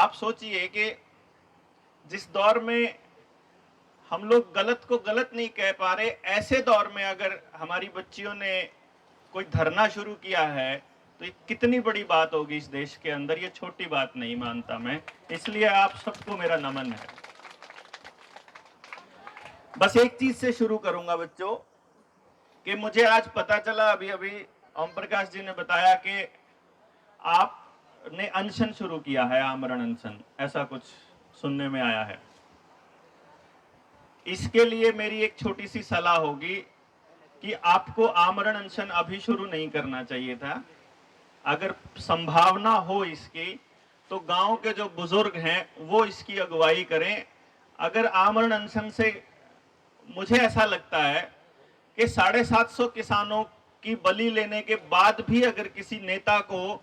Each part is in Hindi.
आप सोचिए कि जिस दौर में हम लोग गलत को गलत नहीं कह पा रहे, ऐसे दौर में अगर हमारी बच्चियों ने कोई धरना शुरू किया है तो ये कितनी बड़ी बात होगी इस देश के अंदर। ये छोटी बात नहीं मानता मैं, इसलिए आप सबको मेरा नमन है। बस एक चीज से शुरू करूंगा बच्चों, कि मुझे आज पता चला, अभी अभी ओम प्रकाश जी ने बताया कि आपने अनशन शुरू किया है, आमरण अनशन, ऐसा कुछ सुनने में आया है। इसके लिए मेरी एक छोटी सी सलाह होगी कि आपको आमरण अनशन अभी शुरू नहीं करना चाहिए था। अगर संभावना हो इसकी तो गांव के जो बुजुर्ग हैं वो इसकी अगुवाई करें। अगर आमरण अनशन से मुझे ऐसा लगता है कि 750 किसानों की बलि लेने के बाद भी अगर किसी नेता को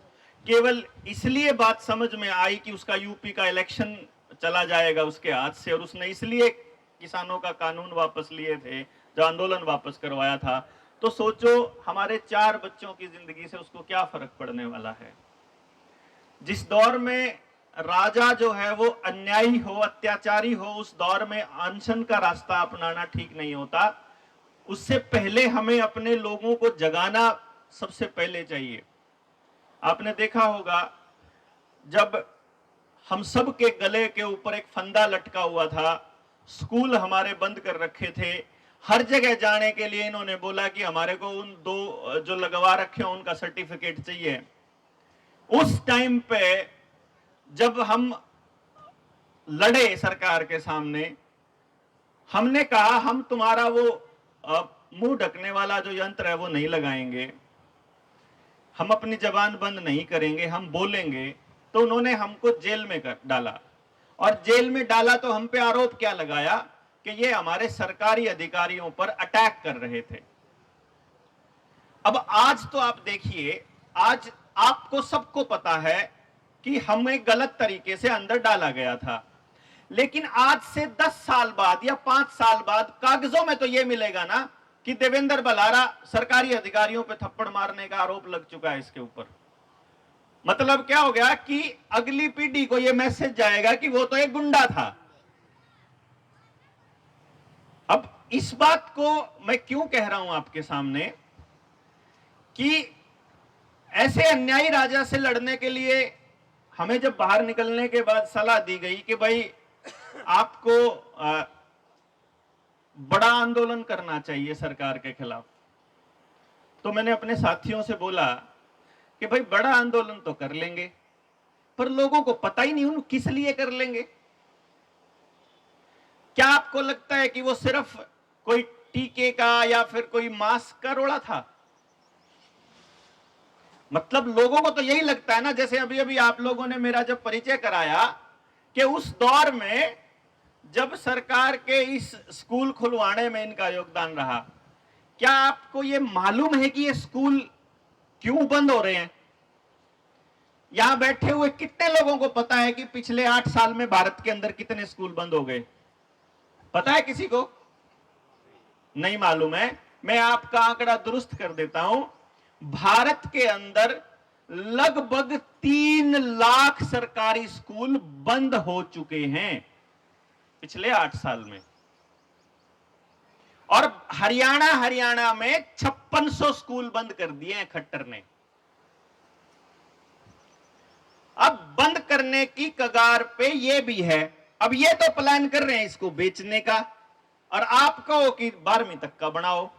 केवल इसलिए बात समझ में आई कि उसका यूपी का इलेक्शन चला जाएगा उसके हाथ से, और उसने इसलिए किसानों का कानून वापस लिए थे, जो आंदोलन वापस करवाया था, तो सोचो हमारे 4 बच्चों की जिंदगी से उसको क्या फर्क पड़ने वाला है। जिस दौर में राजा जो है वो अन्यायी हो, अत्याचारी हो, उस दौर में अनशन का रास्ता अपनाना ठीक नहीं होता। उससे पहले हमें अपने लोगों को जगाना सबसे पहले चाहिए। आपने देखा होगा जब हम सब के गले के ऊपर एक फंदा लटका हुआ था, स्कूल हमारे बंद कर रखे थे, हर जगह जाने के लिए इन्होंने बोला कि हमारे को उन 2 जो लगवा रखे हैं उनका सर्टिफिकेट चाहिए। उस टाइम पे जब हम लड़े सरकार के सामने, हमने कहा हम तुम्हारा वो मुंह ढकने वाला जो यंत्र है वो नहीं लगाएंगे, हम अपनी जबान बंद नहीं करेंगे, हम बोलेंगे। तो उन्होंने हमको जेल में डाला, और जेल में डाला तो हम पे आरोप क्या लगाया कि ये हमारे सरकारी अधिकारियों पर अटैक कर रहे थे। अब आज तो आप देखिए, आज आपको सबको पता है कि हमें गलत तरीके से अंदर डाला गया था, लेकिन आज से 10 साल बाद या 5 साल बाद कागजों में तो यह मिलेगा ना कि देवेंद्र बलारा सरकारी अधिकारियों पे थप्पड़ मारने का आरोप लग चुका है इसके ऊपर। मतलब क्या हो गया कि अगली पीढ़ी को यह मैसेज जाएगा कि वो तो एक गुंडा था। अब इस बात को मैं क्यों कह रहा हूं आपके सामने कि ऐसे अन्यायी राजा से लड़ने के लिए हमें जब बाहर निकलने के बाद सलाह दी गई कि भाई आपको बड़ा आंदोलन करना चाहिए सरकार के खिलाफ, तो मैंने अपने साथियों से बोला कि भाई बड़ा आंदोलन तो कर लेंगे, पर लोगों को पता ही नहीं उन किस लिए कर लेंगे। क्या आपको लगता है कि वो सिर्फ कोई टीके का या फिर कोई मास्क का रोड़ा था? मतलब लोगों को तो यही लगता है ना, जैसे अभी अभी आप लोगों ने मेरा जब परिचय कराया कि उस दौर में जब सरकार के इस स्कूल खुलवाने में इनका योगदान रहा, क्या आपको यह मालूम है कि ये स्कूल क्यों बंद हो रहे हैं? यहां बैठे हुए कितने लोगों को पता है कि पिछले 8 साल में भारत के अंदर कितने स्कूल बंद हो गए? पता है किसी को? नहीं मालूम है। मैं आपका आंकड़ा दुरुस्त कर देता हूं। भारत के अंदर लगभग 3 लाख सरकारी स्कूल बंद हो चुके हैं पिछले 8 साल में, और हरियाणा में 5600 स्कूल बंद कर दिए हैं खट्टर ने। अब बंद करने की कगार पे ये भी है। अब ये तो प्लान कर रहे हैं इसको बेचने का, और आप कहो कि 12वीं तक का बनाओ।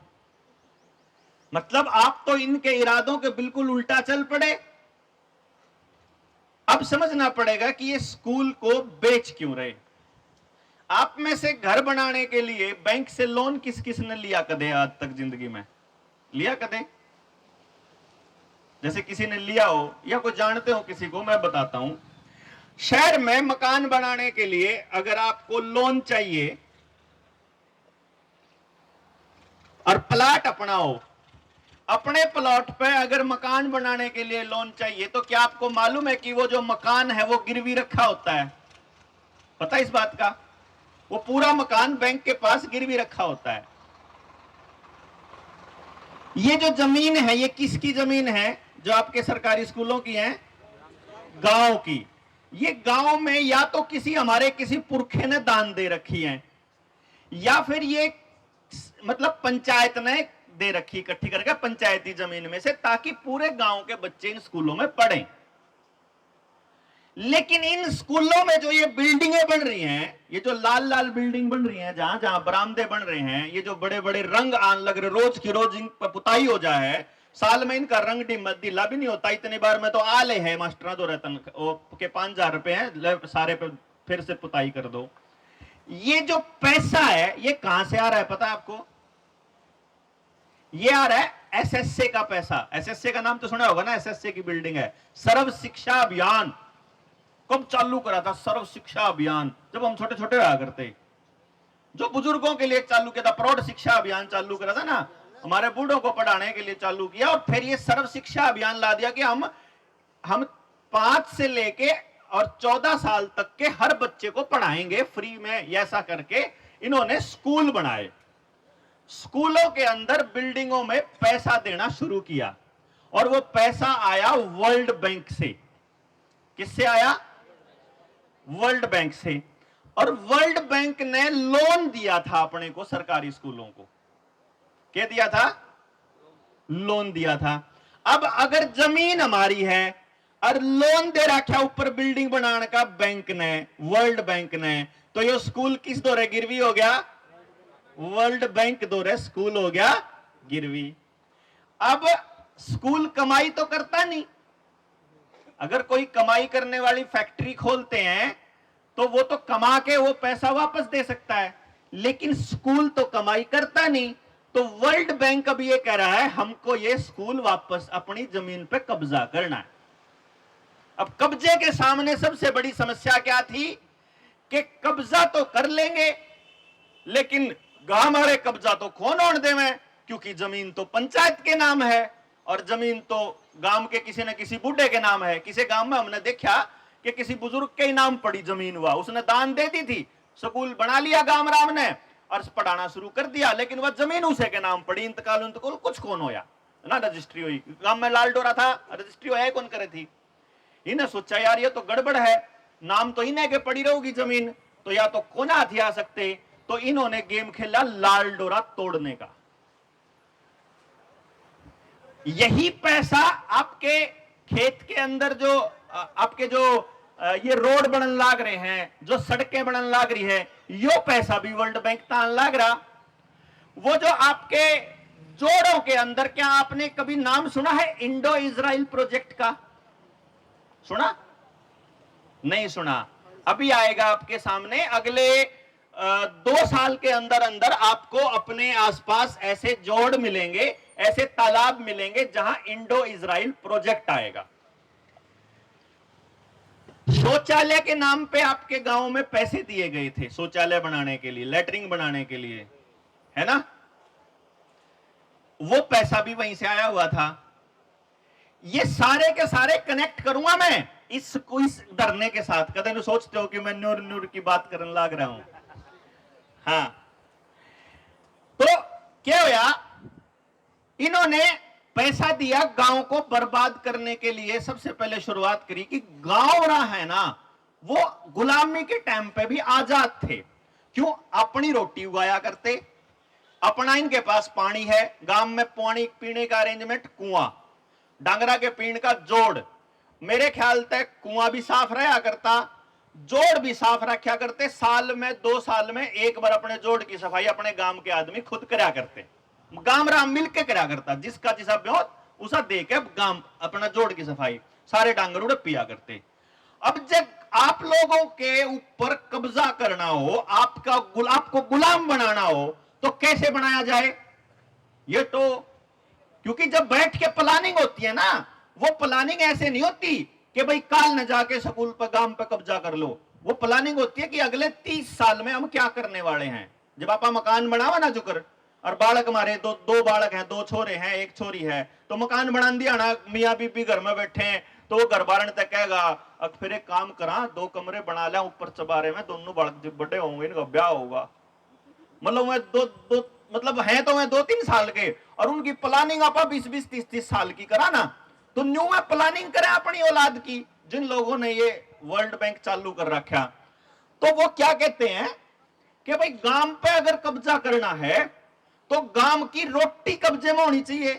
मतलब आप तो इनके इरादों के बिल्कुल उल्टा चल पड़े। अब समझना पड़ेगा कि ये स्कूल को बेच क्यों रहे। आप में से घर बनाने के लिए बैंक से लोन किस किस ने लिया कदे आज तक जिंदगी में? लिया कदे? जैसे किसी ने लिया हो या कोई जानते हो किसी को? मैं बताता हूं। शहर में मकान बनाने के लिए अगर आपको लोन चाहिए और प्लाट अपना हो, अपने प्लॉट पे अगर मकान बनाने के लिए लोन चाहिए, तो क्या आपको मालूम है कि वो जो मकान है वो गिरवी रखा होता है? पता है इस बात का? वो पूरा मकान बैंक के पास गिरवी रखा होता है। ये जो जमीन है ये किसकी जमीन है जो आपके सरकारी स्कूलों की है? गांव की। ये गांव में या तो किसी हमारे किसी पुरखे ने दान दे रखी है, या फिर ये मतलब पंचायत ने दे रखी इकट्ठी करके पंचायती जमीन में से, ताकि पूरे गांव के बच्चे इन स्कूलों में पढ़ें। लेकिन इन स्कूलों में जो ये बिल्डिंगें बन रही हैं, ये जो लाल लाल बिल्डिंग बन रही हैं, जहां जहां बरामदे बन रहे हैं, ये जो बड़े बड़े रंग आन लग रहे, रोज की रोज इन पर पुताई हो जा है, साल में इनका रंग ढीला भी नहीं होता। इतनी बार में तो आले है मास्टर दो रतन के 5,000 रुपए हैं, सारे पे फिर से पुताई कर दो। ये जो पैसा है ये कहां से आ रहा है पता है आपको? ये आ रहा है एसएसए का पैसा। एसएसए का नाम तो सुना होगा ना, एसएसए की बिल्डिंग है, सर्व शिक्षा अभियान। कब चालू करा था सर्व शिक्षा अभियान? जब हम छोटे छोटे रहा करते, जो बुजुर्गों के लिए चालू किया था, प्रौढ़ शिक्षा अभियान चालू करा था ना, हमारे बूढ़ों को पढ़ाने के लिए चालू किया। और फिर ये सर्व शिक्षा अभियान ला दिया कि हम 5 से लेके और 14 साल तक के हर बच्चे को पढ़ाएंगे फ्री में। ऐसा करके इन्होंने स्कूल बनाए, स्कूलों के अंदर बिल्डिंगों में पैसा देना शुरू किया। और वो पैसा आया वर्ल्ड बैंक से। किससे आया? वर्ल्ड बैंक से। और वर्ल्ड बैंक ने लोन दिया था अपने को, सरकारी स्कूलों को। क्या दिया था? लोन दिया था। अब अगर जमीन हमारी है और लोन दे रखा ऊपर बिल्डिंग बनाने का बैंक ने, वर्ल्ड बैंक ने, तो ये स्कूल किस दौरे गिरवी हो गया? वर्ल्ड बैंक दौरे स्कूल हो गया गिरवी। अब स्कूल कमाई तो करता नहीं। अगर कोई कमाई करने वाली फैक्ट्री खोलते हैं तो वो तो कमा के वो पैसा वापस दे सकता है, लेकिन स्कूल तो कमाई करता नहीं। तो वर्ल्ड बैंक अब ये कह रहा है हमको ये स्कूल वापस अपनी जमीन पे कब्जा करना है। अब कब्जे के सामने सबसे बड़ी समस्या क्या थी कि कब्जा तो कर लेंगे, लेकिन हमारे कब्जा तो कौन ओढ़ देवे, क्योंकि जमीन तो पंचायत के नाम है और जमीन तो गांव के किसी न किसी बूढ़े के नाम है। किसी गांव में हमने देखा कि किसी बुजुर्ग के नाम पड़ी जमीन, हुआ उसने दान दे दी थी, स्कूल बना लिया गांव राम ने और पढ़ाना शुरू कर दिया, लेकिन वह जमीन उसे के नाम पड़ी। इंतकाल कुछ कौन होया ना, रजिस्ट्री हुई। गांव में लाल डोरा था, रजिस्ट्री होया कौन करे थी। इन्हें सोचा यार ये तो गड़बड़ है, नाम तो इन्हें के पड़ी रहेगी जमीन, तो या तो कोना हाथी आ सकते। तो इन्होंने गेम खेला लाल डोरा तोड़ने का। यही पैसा आपके खेत के अंदर जो आपके जो ये रोड बनन लाग रहे हैं, जो सड़कें बनन लाग रही है, यो पैसा भी वर्ल्ड बैंक तान लाग रहा। वो जो आपके जोड़ों के अंदर, क्या आपने कभी नाम सुना है इंडो इजराइल प्रोजेक्ट का? सुना? नहीं सुना। अभी आएगा आपके सामने। अगले 2 साल के अंदर अंदर आपको अपने आसपास ऐसे जोड़ मिलेंगे, ऐसे तालाब मिलेंगे जहां इंडो इजराइल प्रोजेक्ट आएगा। शौचालय के नाम पे आपके गांव में पैसे दिए गए थे, शौचालय बनाने के लिए, लैट्रिन बनाने के लिए, है ना? वो पैसा भी वहीं से आया हुआ था। ये सारे के सारे कनेक्ट करूंगा मैं इस धरने के साथ। कदे तो सोचते हो कि मैं नूर नूर की बात करने लग रहा हूं। हाँ, तो क्या हुआ? इन्होंने पैसा दिया गांव को बर्बाद करने के लिए। सबसे पहले शुरुआत करी कि गांव रहा है ना, वो गुलामी के टाइम पे भी आजाद थे। क्यों? अपनी रोटी उगाया करते, अपना इनके पास पानी है, गांव में पानी पीने का अरेंजमेंट, कुआं, डांगरा के पीण का जोड़। मेरे ख्याल तक कुआं भी साफ रहा करता, जोड़ भी साफ रखा करते। साल में 2 साल में एक बार अपने जोड़ की सफाई अपने गांव के आदमी खुद करा करते, गांव राम मिलके करा करता। जिसका जिसा ब्योत उसा दे के गांव अपना जोड़ की सफाई सारे डांगर उड़े पिया करते। अब जब आप लोगों के ऊपर कब्जा करना हो, आपको गुलाम बनाना हो, तो कैसे बनाया जाए? ये तो क्योंकि जब बैठ के प्लानिंग होती है ना, वो प्लानिंग ऐसे नहीं होती कि भाई काल न जाके स्कूल पर गांव पे कब्जा कर लो। वो प्लानिंग होती है कि अगले 30 साल में हम क्या करने वाले हैं। जब आप मकान बनावा ना जुकर, और बालक हमारे दो बालक हैं, 2 छोरे हैं 1 छोरी है, तो मकान बना दिया ना, मियाँ बीबी घर में बैठे हैं, तो वो घर बारन तक कहेगा अब फिर एक काम करा, 2 कमरे बना लिया ऊपर चबारे में, दोनों बालक जब बड़े होंगे इनका ब्याह होगा। मतलब मैं मतलब है तो मैं 2-3 साल के, और उनकी प्लानिंग आप 20-20, 30-30 साल की करा ना। तो न्यू में प्लानिंग करें अपनी औलाद की। जिन लोगों ने ये वर्ल्ड बैंक चालू कर रखा। तो वो क्या कहते हैं कि भाई गांव पे अगर कब्जा करना है तो गांव की रोटी कब्जे में होनी चाहिए,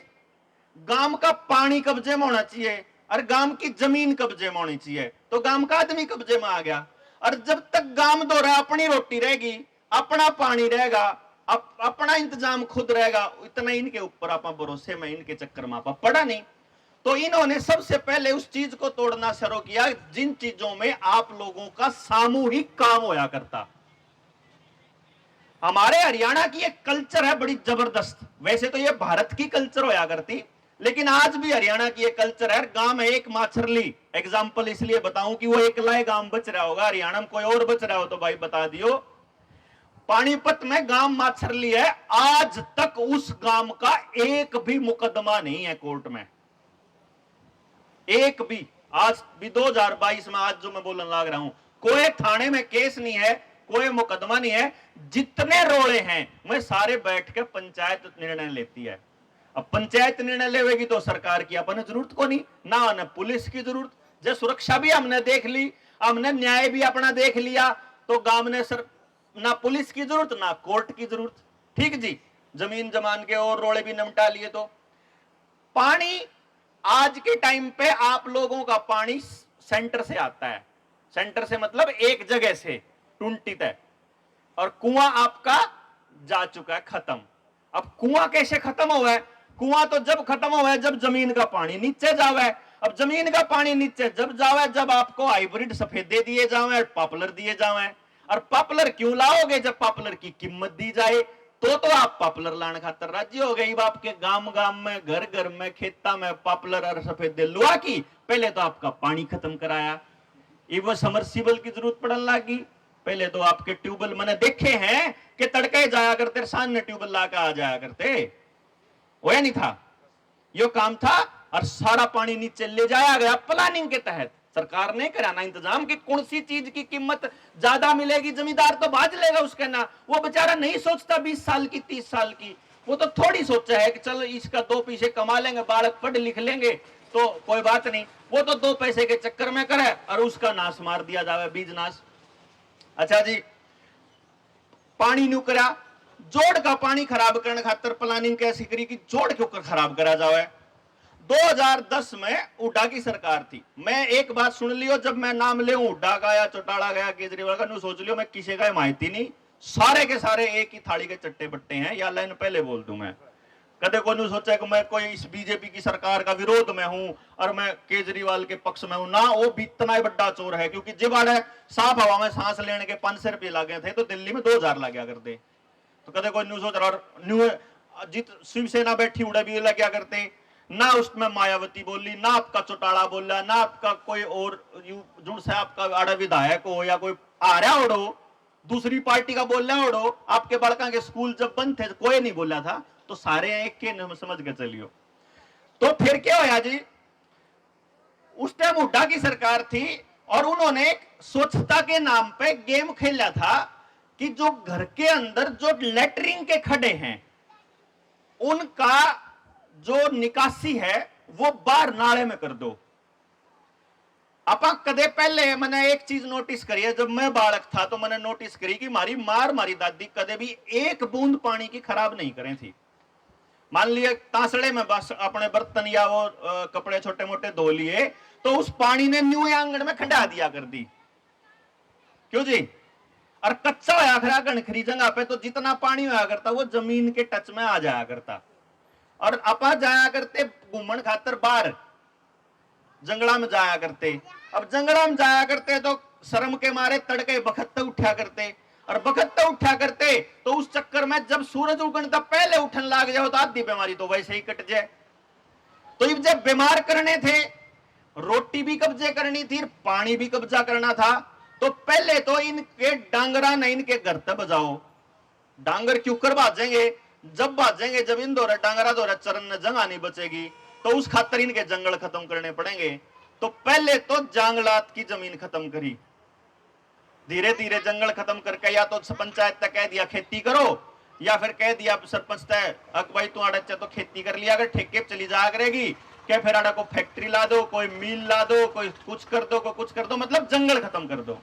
गांव का पानी कब्जे में होना चाहिए और गांव की जमीन कब्जे में होनी चाहिए। तो गांव का आदमी कब्जे में आ गया। और जब तक गांव दौरा अपनी रोटी रहेगी, अपना पानी रहेगा, अपना इंतजाम खुद रहेगा, इतना इनके ऊपर आप भरोसे में इनके चक्कर में आप पड़ा नहीं। तो इन्होंने सबसे पहले उस चीज को तोड़ना शुरू किया जिन चीजों में आप लोगों का सामूहिक काम होया करता। हमारे हरियाणा की एक कल्चर है बड़ी जबरदस्त, वैसे तो ये भारत की कल्चर होया करती, लेकिन आज भी हरियाणा की एक कल्चर है। गांव में एक माछरली, एग्जाम्पल इसलिए बताऊं कि वो एकला ही गांव बच रहा होगा, हरियाणा में कोई और बच रहा हो तो भाई बता दियो। पानीपत में गांव माछरली है, आज तक उस गांव का एक भी मुकदमा नहीं है कोर्ट में, एक भी। आज भी 2022 में, आज जो मैं बोलने लग रहा हूं, कोई थाने में केस नहीं है, कोई मुकदमा नहीं है। जितने रोड़े हैं मैं सारे बैठ के पंचायत निर्णय लेती है। अब पंचायत निर्णय लेगी तो सरकार की अपने जरूरत को नहीं, ना न पुलिस की जरूरत। जब सुरक्षा भी हमने देख ली, हमने न्याय भी अपना देख लिया, तो गांव ने सर ना पुलिस की जरूरत ना कोर्ट की जरूरत। ठीक जी, जमीन जमान के और रोड़े भी निपटा लिए। तो पानी आज के टाइम पे आप लोगों का पानी सेंटर से आता है, सेंटर से मतलब एक जगह से टूंटी तक, और कुआं आपका जा चुका है खत्म। अब कुआं कैसे खत्म हुआ है? कुआं तो जब खत्म हुआ है जब जमीन का पानी नीचे जावा है। अब जमीन का पानी नीचे जब जावा है जब आपको हाइब्रिड सफेदे दिए जावे, पॉपुलर दिए जावे। और पॉपुलर क्यों लाओगे? जब पॉपुलर की कीमत दी जाए तो आप पॉपुलर लाने खातर राजी हो गई। आपके गांव गांव में, घर घर में, खेता में पॉपुलर और सफेदे लुआ की, पहले तो आपका पानी खत्म कराया, वो समरसीबल की जरूरत पड़ने लगी। पहले तो आपके ट्यूबवेल मैंने देखे हैं कि तड़के जाया करते, सामने ट्यूबवेल लाकर आ जाया करते, वो या नहीं था? यो काम था और सारा पानी नीचे ले जाया गया प्लानिंग के तहत। सरकार ने कराना इंतजाम कि कौन सी चीज की कीमत ज्यादा मिलेगी, जमींदार तो बाज लेगा उसके ना। वो बेचारा नहीं सोचता 20 साल की 30 साल की, वो तो थोड़ी सोचा है कि चलो इसका 2 पैसे कमा लेंगे, बालक पढ़ लिख लेंगे तो कोई बात नहीं। वो तो 2 पैसे के चक्कर में करे और उसका नाश मार दिया जावे, बीज नाश। अच्छा जी, पानी न्यू करा, जोड़ का पानी खराब करने खातर प्लानिंग कैसी करी कि जोड़ के ऊपर खराब करा जावे। 2010 में हुड्डा की सरकार थी। मैं एक बात सुन लियो, जब मैं नाम ले हुड्डा का या चौटाला गया केजरीवाल का, न्यू सोच लियो मैं किसी का माहिती नहीं, सारे के सारे एक ही थाली के चट्टे बट्टे हैं, या लाइन पहले बोल दूं मैं। कदे को न्यू सोचा कि मैं कोई इस बीजेपी की सरकार का विरोध में हूं और मैं केजरीवाल के पक्ष में हूं ना, वो भी इतना ही बड़ा चोर है। क्योंकि जब आड़े साफ हवा में सांस लेने के 500 रुपये लगे थे तो दिल्ली में 2000 लग गया करते। तो कदे कोई न्यूज होता, और न्यू जित शिवसेना बैठी उड़े भी लग गया करते ना, उसमें मायावती बोली ना, आपका चौटाला बोला ना, आपका कोई और जुड़ से आपका आड़ा विधायक हो या कोई आ रहा उड़ो, दूसरी पार्टी का बोल रहा उड़ो। आपके बड़का के स्कूल जब बंद थे कोई नहीं बोला था, तो सारे एक के नाम समझ के चलियो। तो फिर क्या होया जी, उस टाइम हुड्डा की सरकार थी और उन्होंने स्वच्छता के नाम पे गेम खेला था कि जो घर के अंदर जो लेटरिन के खड्डे हैं उनका जो निकासी है वो बाहर नाले में कर दो। अपा कदे पहले मैंने एक चीज नोटिस करी है, जब मैं बालक था तो मैंने नोटिस करी कि मारी दादी कदे भी एक बूंद पानी की खराब नहीं करें थी। मान लिया तांसड़े में बस अपने बर्तन या वो कपड़े छोटे मोटे धो लिए तो उस पानी ने न्यू आंगन में खंडा दिया कर दी, क्यों जी? और कच्चा होया खरा गणखरी जगह पे तो जितना पानी होया करता वो जमीन के टच में आ जाया करता। और अपा जाया करते घूमन खातर बाहर जंगला में जाया करते। अब जंगला में जाया करते तो शर्म के मारे तड़के बखत उठा करते, और बखत उठा करते तो उस चक्कर में जब सूरज उगने तक पहले उठन लग जाओ तो आधी बीमारी तो वैसे ही कट जाए। तो जब बीमार करने थे, रोटी भी कब्जे करनी थी, पानी भी कब्जा करना था, तो पहले तो इनके डांगरा न इनके घर तक बजाओ। डांगर क्यों कर भाजेंगे? जब भाजेंगे जब इन दौरा डांगरा दौरा चरण जगह नहीं बचेगी, तो उस खातर इनके जंगल खत्म करने पड़ेंगे। तो पहले तो जंगलात की जमीन खत्म करी, धीरे धीरे जंगल खत्म करके या तो पंचायत तक कह दिया खेती करो, या फिर कह दिया सरपंच तय भाई तू अड़े तो खेती कर लिया, अगर ठेके पे चली जाया करेगी कैफेराडा को फैक्ट्री ला दो, कोई मिल ला दो, कोई कुछ कर दो, कोई कुछ कर दो, मतलब जंगल खत्म कर दो।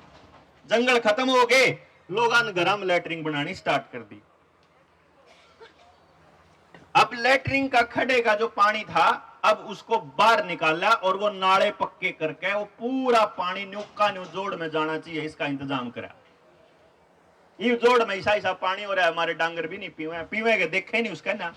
जंगल खत्म हो गए, लोगों घरों में लैटरिंग बनानी स्टार्ट कर दी। अब लैटरिंग का खड्डे का जो पानी था, अब उसको बाहर निकाला और वो नाले पक्के करके वो पूरा पानी न्यूका न्यू जोड़ में जाना चाहिए, इसका इंतजाम करा। ये जोड़ में ऐसा ऐसा पानी हो रहा है, हमारे डांगर भी नहीं पीवे, पीवे के देखे नहीं उसका ना,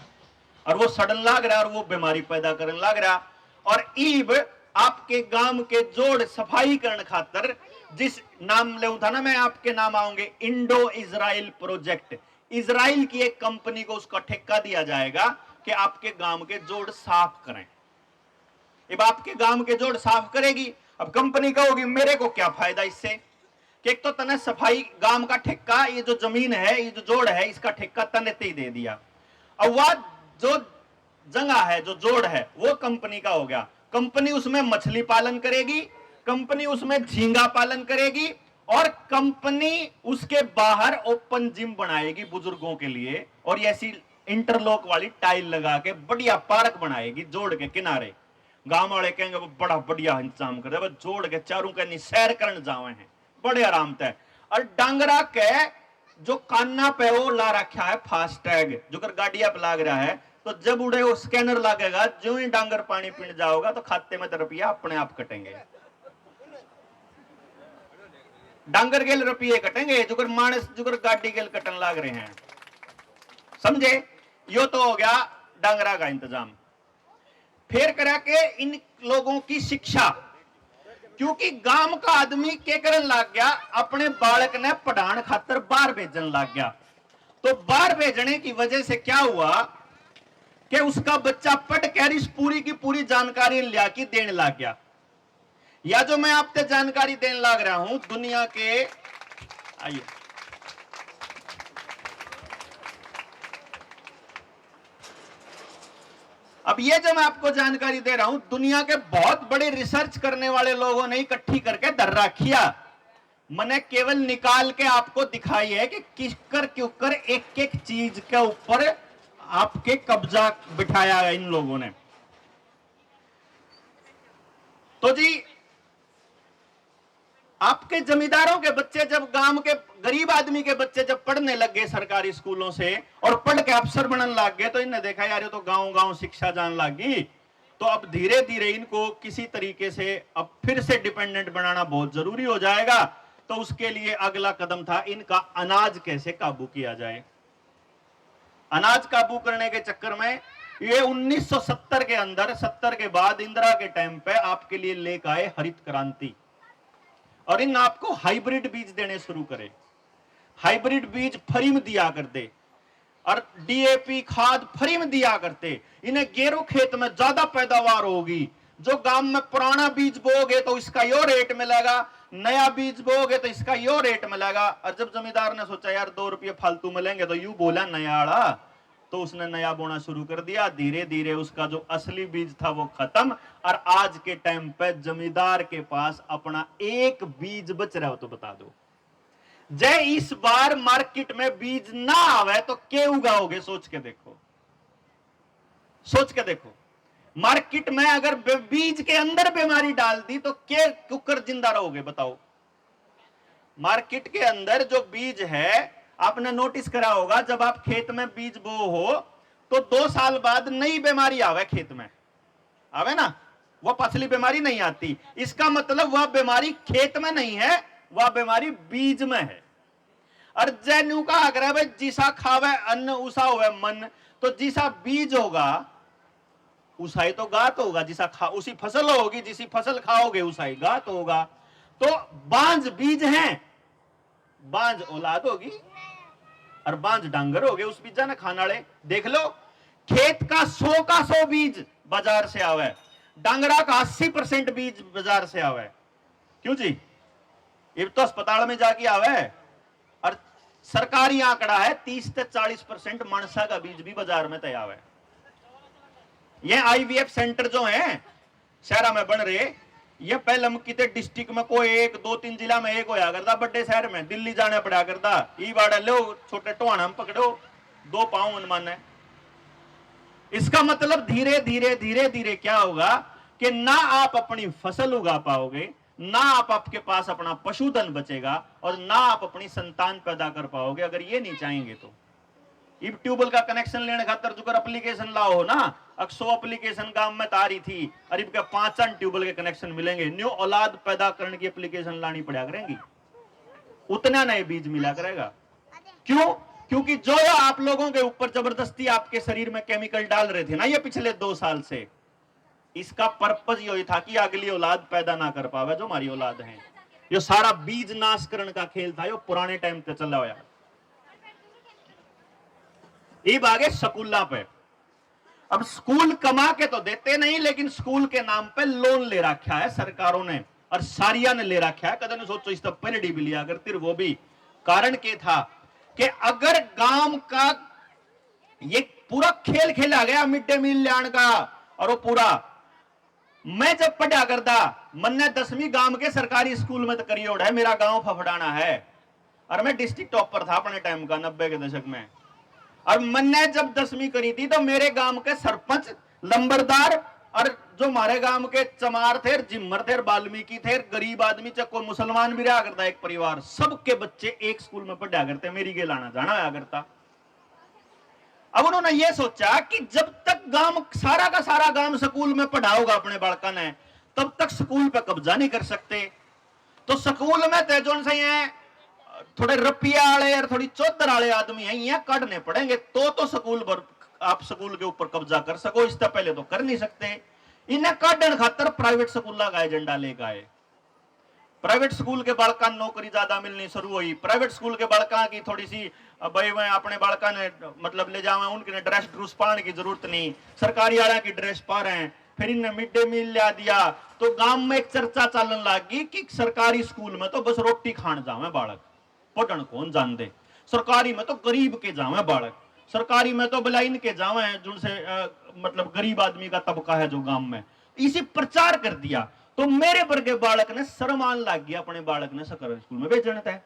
और वो सड़न लाग रहा है और वो बीमारी पैदा करने लग रहा। और ईब आपके गांव के जोड़ सफाई करने खातर जिस नाम ले था ना, मैं आपके नाम आऊंगे, इंडो इजराइल प्रोजेक्ट, इजराइल की एक कंपनी को उसका ठेका दिया जाएगा कि आपके गांव के जोड़ साफ करें। अब आपके गांव के जोड़ साफ करेगी, अब कंपनी कहोगी मेरे को क्या फायदा इससे, कि एक तो तने सफाई गांव का ठेका, ये जो जमीन है, ये जो जोड़ है, इसका ठेका तने ते ही दे दिया। अब वह जो जगह है, जो जोड़ है, वो कंपनी का हो गया। कंपनी उसमें मछली पालन करेगी, कंपनी उसमें झींगा पालन करेगी, और कंपनी उसके बाहर ओपन जिम बनाएगी बुजुर्गों के लिए, और ऐसी इंटरलॉक वाली टाइल लगा के बढ़िया पार्क बनाएगी जोड़ के किनारे। गांव वाले कहेंगे वो बड़ा बढ़िया इंतजाम कर दे, जोड़ के चारों के सैर करने जावे हैं बड़े आराम से। और डांगरा के जो कान्ना पे वो ला रखा है फास्टैग, जो कर गाड़िया पे लाग रहा है, तो जब उड़े वो स्कैनर लगेगा, जो ही डांगर पानी पीने जाओगा तो खाते में रुपया अपने आप कटेंगे, डांगर गेल रुपये कटेंगे, जो कर मानस जो कर गाड़ी गेल कटन लाग रहे हैं। समझे? यो तो हो गया डांगरा का इंतजाम। फिर करा के इन लोगों की शिक्षा, क्योंकि गांव का आदमी के करन लग गया, अपने बालक ने पढ़ाने खातर बाहर भेजन लग गया। तो बाहर भेजने की वजह से क्या हुआ कि उसका बच्चा पढ़ कर इस पूरी की पूरी जानकारी लिया की देने लग गया। या जो मैं आपसे जानकारी देने लग रहा हूं दुनिया के, आइए अब ये जो मैं आपको जानकारी दे रहा हूं, दुनिया के बहुत बड़े रिसर्च करने वाले लोगों ने इकट्ठी करके धर रखिया। मैंने केवल निकाल के आपको दिखाई है कि किसकर क्योंकर एक एक चीज के ऊपर आपके कब्जा बिठाया है इन लोगों ने। तो जी आपके जमींदारों के बच्चे, जब गांव के गरीब आदमी के बच्चे जब पढ़ने लग गए सरकारी स्कूलों से और पढ़ के अफसर बनने लग गए, तो इन्हें देखा यार ये तो गांव गांव शिक्षा जान लगी, तो अब धीरे धीरे इनको किसी तरीके से अब फिर से डिपेंडेंट बनाना बहुत जरूरी हो जाएगा। तो उसके लिए अगला कदम था इनका अनाज कैसे काबू किया जाए। अनाज काबू करने के चक्कर में ये 1970 के अंदर, 70 के बाद इंदिरा के टाइम पे आपके लिए लेकर आए हरित क्रांति, और इन आपको हाइब्रिड बीज देने शुरू करे। हाइब्रिड बीज फ्री में दिया करते, और डीएपी खाद फ्री में दिया करते। इन्हें गेरू खेत में ज्यादा पैदावार होगी। जो गांव में पुराना बीज बोगे तो इसका यो रेट मिलेगा, नया बीज बोगे तो इसका यो रेट मिलेगा। और जब जमींदार ने सोचा यार 2 रुपये फालतू मिलेंगे, तो यू बोला नया आड़ा, तो उसने नया बोना शुरू कर दिया। धीरे धीरे उसका जो असली बीज था वो खत्म, और आज के टाइम पे जमींदार के पास अपना एक बीज बच रहा हो तो बता दो। जय इस बार मार्केट में बीज ना आवे तो क्या उगाओगे? सोच के देखो, सोच के देखो। मार्केट में अगर बीज के अंदर बीमारी डाल दी तो क्या कुकर जिंदा रहोगे? बताओ। मार्केट के अंदर जो बीज है, आपने नोटिस करा होगा, जब आप खेत में बीज बो हो तो 2 साल बाद नई बीमारी आवे खेत में, आवे ना, वह पसली बीमारी नहीं आती। इसका मतलब वह बीमारी खेत में नहीं है, वह बीमारी बीज में है। और जैनु का अगर भाई जिसा खावे अन्न उसा हुए मन, तो जिसा बीज होगा उसा ही तो गात होगा। जिसा खा उसी फसल होगी, जिसी फसल खाओगे उसा ही गात होगा। तो बांझ बीज हैं, बांझ औलाद होगी और बांझ डांगर हो गए उस बीजा ने खाने वाले। देख लो, खेत का 100 का 100 बीज बाजार से आवे, डांगरा का 80% बीज बाजार से आवे। क्यों जी? ये तो अस्पताल में जाके आवे। और सरकारी आंकड़ा है 30 से 40% मानसा का बीज भी बाजार में तैयार है। ये आईवीएफ सेंटर जो है शहर में बन रहे, ये पहले कितने डिस्ट्रिक्ट में कोई 1 2 3 जिला में एक होया करता, बड़े शहर में दिल्ली जाने पड़ा करता। ई बाड़ा लो छोटे टोहाना में पकड़ो, 2 पांव मन माने। इसका मतलब धीरे धीरे धीरे धीरे क्या होगा कि ना आप अपनी फसल उगा पाओगे, ना आपके पास अपना पशुधन बचेगा, और ना आप अपनी संतान पैदा कर पाओगे, अगर ये नहीं चाहेंगे तो। इब ट्यूबवेल का कनेक्शन लेने खातर जो एप्लीकेशन लाओ ना, 100 एप्लीकेशन गांव में तारी थी, और इब के 5 ट्यूबवेल के कनेक्शन मिलेंगे। न्यू औलाद पैदा करने की एप्लीकेशन लानी पड़ा करेंगी, उतना नए बीज मिला करेगा। क्यों? क्योंकि जो आप लोगों के ऊपर जबरदस्ती आपके शरीर में केमिकल डाल रहे थे ना ये पिछले 2 साल से, इसका पर्पज यही था कि अगली औलाद पैदा ना कर पावे जो हमारी औलाद है। ये सारा बीज नाशकरण का खेल था, ये पुराने टाइम पे चला हुआ। अब आगे स्कूल पे, अब स्कूल कमा के तो देते नहीं, लेकिन स्कूल के नाम पे लोन ले रखा है सरकारों ने, और सारिया ने ले रखा है। कदम सोचो इस तब पेरेडी भी लिया करती, वो भी कारण के था कि अगर गांव का ये पूरा खेल खेला गया मिड डे मील लाने का, और वो पूरा, मैं जब पढ़ा करता, मैंने 10वीं गांव के सरकारी स्कूल में तो करियोड़ है, मेरा गांव फफड़ाना है, और मैं डिस्ट्रिक्ट टॉपर था अपने टाइम का 90 के दशक में। और मैंने जब 10वीं करी थी तो मेरे गांव के सरपंच, लंबरदार, और जो हमारे गांव के चमार थे, जिम्मर थे, वाल्मीकि थे, गरीब आदमी, चाहे कोई मुसलमान भी रहा करता, एक परिवार, सबके बच्चे एक स्कूल में पढ़ा करते, मेरी के लाना जाना आया करता। अब उन्होंने ये सोचा कि जब तक गांव, सारा का सारा गांव स्कूल में पढ़ाओगा अपने बालका ने, तब तक स्कूल पे कब्जा नहीं कर सकते। तो स्कूल में तेजोन से हैं थोड़े रपिया वाले और थोड़ी चौधर वाले आदमी हैं, यहाँ काटने पड़ेंगे तो स्कूल पर आप स्कूल के ऊपर कब्जा कर सको, इससे पहले तो कर नहीं सकते। इन्हें काटने खातर प्राइवेट स्कूल का एजेंडा लेकर आए। प्राइवेट स्कूल के बालका नौकरी ज्यादा मिलनी शुरू हुई। प्राइवेट स्कूल के बालका की थोड़ी सी भाई मैं अपने बालका ने मतलब ले जावे, उनके ड्रेस ड्रूस पाने की जरूरत नहीं, सरकारी वाला की ड्रेस पा रहे हैं। फिर इन्हें मिड डे मील ला दिया, तो गांव में एक चर्चा चलन लगी कि सरकारी स्कूल में तो बस रोटी खान जावे बालक, पढ़न कौन जान दे। सरकारी में तो गरीब के जावे बालक, सरकारी में तो बलाइन के जावे जिनसे मतलब गरीब आदमी का तबका है जो गांव में, इसी प्रचार कर दिया। तो मेरे वर्गे बालक ने शर्मान लाग गया अपने बालक ने सरकारी स्कूल में भेजने थे,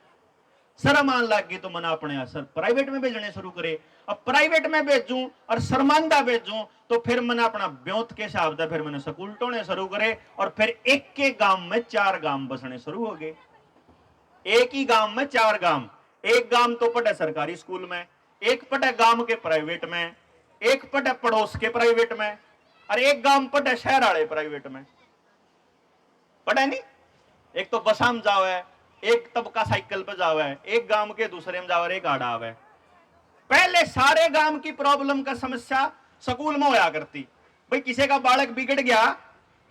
शर्मान लाग गई तो मैंने अपने असर प्राइवेट में भेजने शुरू करे। अब प्राइवेट में भेजूं और शर्मांदा भेजूं तो फिर मैंने अपना ब्योत के हिसाब से फिर मैंने स्कूल टोने शुरू करे, और फिर एक के गांव में 4 गांव बसने शुरू हो गए। एक ही गांव में 4 गांव, एक गांव तो पढ़े सरकारी स्कूल में, एक पढ़े गांव के प्राइवेट में, एक पढ़े पड़ोस के प्राइवेट में, और एक गांव पढ़े शहर वाले प्राइवेट में। पढ़े नहीं, एक तो बसाम जाओ है, एक तबका साइकिल पे जाओ है, एक गांव के दूसरे में जाओ, एक आड़ा है। पहले सारे गांव की प्रॉब्लम का समस्या स्कूल में होया करती। भाई किसी का बालक बिगड़ गया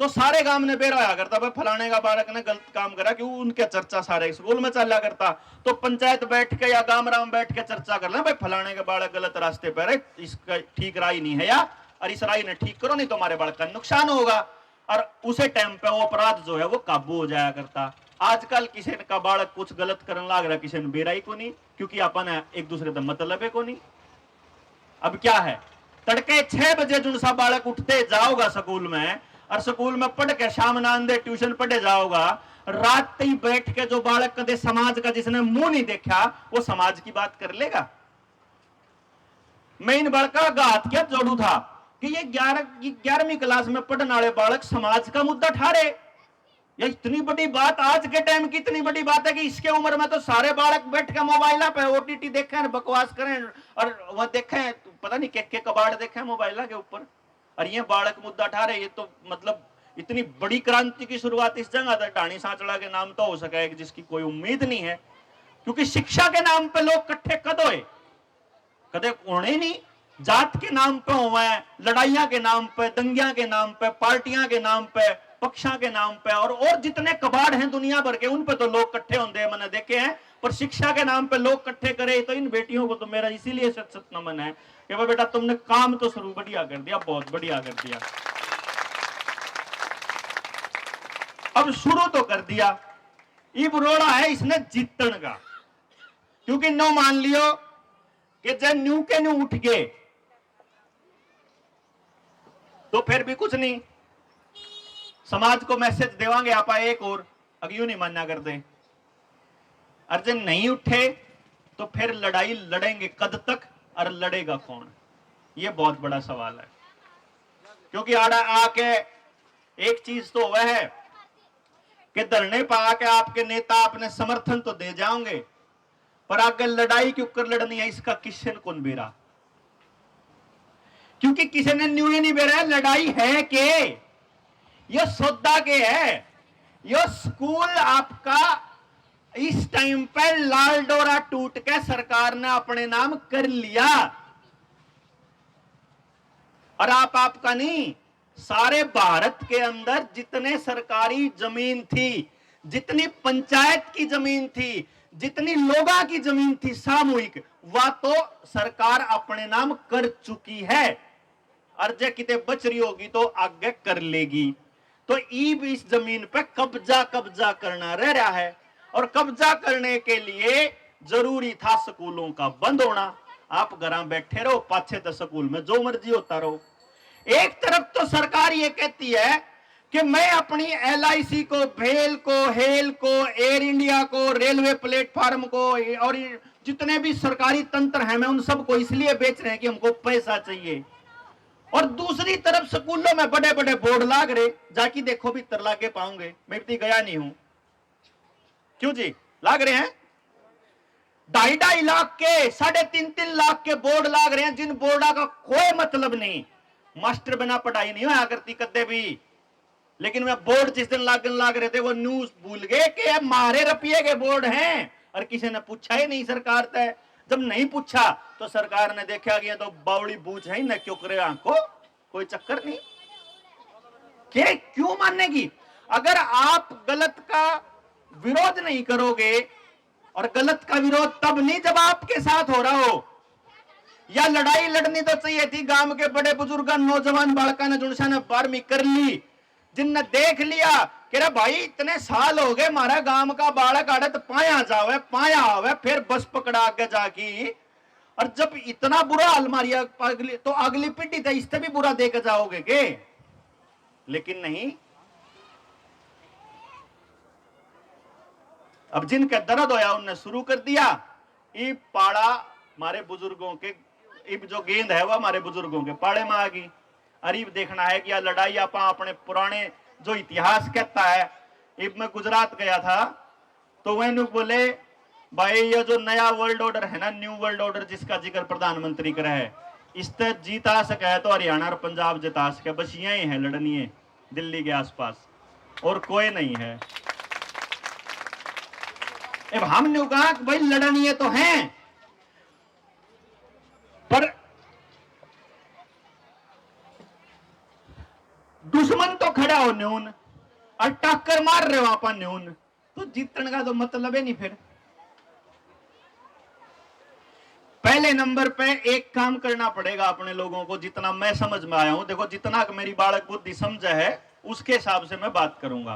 तो सारे गांव ने बेर होया करता, भाई फलाने का बालक ने गलत काम करा, क्यों उनके चर्चा सारे स्कूल में चला करता। तो पंचायत बैठ के या गांव राम बैठ के चर्चा कर ले, भाई फलाने के बालक गलत रास्ते पर है, इसका ठीक राय नहीं है, या और इस राय ने ठीक करो नहीं तो हमारे बालक का नुकसान होगा। और उसे टाइम पे वो अपराध जो है वो काबू हो जाया करता। आजकल किसी का बालक कुछ गलत करने लग रहा, किसी ने बेराई को नहीं, क्योंकि अपन एक दूसरे का मतलब है को नहीं। अब क्या है, तड़के 6 बजे जो सा बालक उठते जाओगा स्कूल में, और स्कूल में पढ़ के शाम नांदे ट्यूशन पढ़े जाओगा, रात ही बैठ के जो बालक कदे समाज का जिसने मुंह नहीं देखा वो समाज की बात कर लेगा। मैं इन बालका का हाथ क्या जोड़ू था कि ये 11वीं क्लास में पढ़ने वाले बालक समाज का मुद्दा ठारे। ये इतनी बड़ी बात, आज के टाइम की इतनी बड़ी बात है कि इसके उम्र में तो सारे बालक बैठ के मोबाइल पे ओटीटी देखें, बकवास करें, और वह देखें पता नहीं के कबाड़ देखें मोबाइल के ऊपर, और ये बालक मुद्दा ठारे। ये तो मतलब इतनी बड़ी क्रांति की शुरुआत इस जगह टाणी सांचड़ा के नाम तो हो सके जिसकी कोई उम्मीद नहीं है, क्योंकि शिक्षा के नाम पे लोग इकट्ठे कद होए, कदे होने नहीं। जात के नाम पे हुआ है, लड़ाइयां के नाम पे, दंगियां के नाम पे, पार्टियां के नाम पे, पक्षा के नाम पे, और जितने कबाड़ हैं दुनिया भर के उन पे तो लोग इकट्ठे होते हैं, मैंने देखे हैं। पर शिक्षा के नाम पे लोग इकट्ठे करे तो इन बेटियों को तो मेरा इसीलिए सत नमन है कि भाई बेटा तुमने काम तो शुरू बढ़िया कर दिया, बहुत बढ़िया कर दिया। अब शुरू तो कर दिया, इब रोड़ा है इसने जीतन का, क्योंकि नो मान लियो कि जब न्यू के न्यू उठ गए तो फिर भी कुछ नहीं, समाज को मैसेज देवांगे आप एक और अगर यूं नहीं मानना करते, अर्जुन नहीं उठे तो फिर लड़ाई लड़ेंगे कद तक और लड़ेगा कौन, ये बहुत बड़ा सवाल है। क्योंकि आड़ा आके एक चीज तो वह है कि धरने पर आके आपके नेता अपने समर्थन तो दे जाओगे, पर आगे लड़ाई क्यों कर लड़नी है इसका किशन कौन बेरा? क्योंकि किसी ने न्यू ही नहीं बेरा। लड़ाई है के ये सौदा के है। ये स्कूल आपका इस टाइम पर लाल डोरा टूट के सरकार ने अपने नाम कर लिया, और आपका नहीं, सारे भारत के अंदर जितने सरकारी जमीन थी, जितनी पंचायत की जमीन थी, जितनी लोगों की जमीन थी सामूहिक, वह तो सरकार अपने नाम कर चुकी है। और जे किते बच रही होगी तो आगे कर लेगी। तो ईब इस जमीन पे कब्जा करना रह रहा है, और कब्जा करने के लिए जरूरी था स्कूलों का बंद होना। आप घर बैठे रहो, पाछे तो स्कूल में जो मर्जी होता रहो। एक तरफ तो सरकार ये कहती है कि मैं अपनी LIC को, भेल को, हेल को, एयर इंडिया को, रेलवे प्लेटफॉर्म को और जितने भी सरकारी तंत्र हैं, मैं उन सबको इसलिए बेच रहे हैं कि हमको पैसा चाहिए। और दूसरी तरफ स्कूलों में बड़े बड़े बोर्ड लाग रहे, जाके देखो भीतर लागे पाऊंगे, मैं इतनी गया नहीं हूं। क्यों जी लाग रहे हैं? 2.5 लाख के, 3.5 लाख के बोर्ड लाग रहे हैं, जिन बोर्डा का कोई मतलब नहीं। मास्टर बिना पढ़ाई नहीं होया करती कदे भी, लेकिन वे बोर्ड जिस दिन लागन लाग रहे थे वो न्यूज भूल गए कि हमारे रुपये के बोर्ड हैं, और किसी ने पूछा ही नहीं सरकार तय। जब नहीं पूछा तो सरकार ने देखा गया तो बावड़ी बूझ है न, क्यों करे आंखों, कोई चक्कर नहीं। के क्यों मानेगी? अगर आप गलत का विरोध नहीं करोगे, और गलत का विरोध तब नहीं जब आपके साथ हो रहा हो। या लड़ाई लड़नी तो चाहिए थी गांव के बड़े बुजुर्ग, नौजवान बालका ने जुड़सा ने 12वीं कर ली, जिनने देख लिया कि रे भाई इतने साल हो गए हमारा गांव का बालक आड़त पाया आवे, फिर बस पकड़ा आगे जाकी, और जब इतना बुरा हाल मारिया तो अगली पीढ़ी तो इससे भी बुरा देकर जाओगे के? लेकिन नहीं। अब जिनके दर्द होया उनने शुरू कर दिया। ई पाड़ा हमारे बुजुर्गों के, इब जो गेंद है वह हमारे बुजुर्गों के पाड़े में आ गई। अरीब देखना है कि यह लड़ाई आप अपने पुराने जो इतिहास कहता है। इब मैं गुजरात गया था तो वह बोले भाई ये जो नया वर्ल्ड ऑर्डर है ना, न्यू वर्ल्ड ऑर्डर जिसका जिक्र प्रधानमंत्री करे है, इससे जीता सके है तो हरियाणा और पंजाब जिता सके, बस यही है लड़नी है दिल्ली के आसपास, और कोई नहीं है। अब हमने कहा भाई लड़नी है तो है, पर दुश्मन तो खड़ा हो न्यून, और टक्कर मार रहे हो आप न्यून, तो जीतने का तो मतलब है नहीं। फिर पहले नंबर पे एक काम करना पड़ेगा अपने लोगों को, जितना मैं समझ में आया हूं। देखो जितना मेरी बालक बुद्धि समझ है उसके हिसाब से मैं बात करूंगा।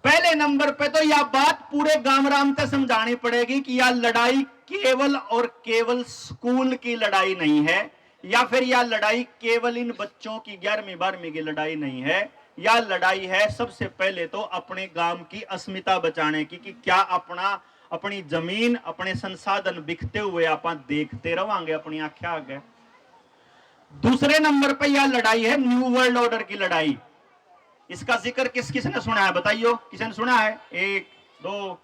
पहले नंबर पे तो यह बात पूरे गांव तक समझानी पड़ेगी कि यह लड़ाई केवल और केवल स्कूल की लड़ाई नहीं है, या फिर यह लड़ाई केवल इन बच्चों की 11वीं 12वीं की लड़ाई नहीं है। यह लड़ाई है सबसे पहले तो अपने गांव की अस्मिता बचाने की, कि क्या अपनी जमीन, अपने संसाधन बिकते हुए आप देखते रहोगे अपनी आंखें आगे। दूसरे नंबर पर यह लड़ाई है न्यू वर्ल्ड ऑर्डर की लड़ाई। इसका जिक्र किसने सुना है बताइयो? किसी ने सुना है? 1 2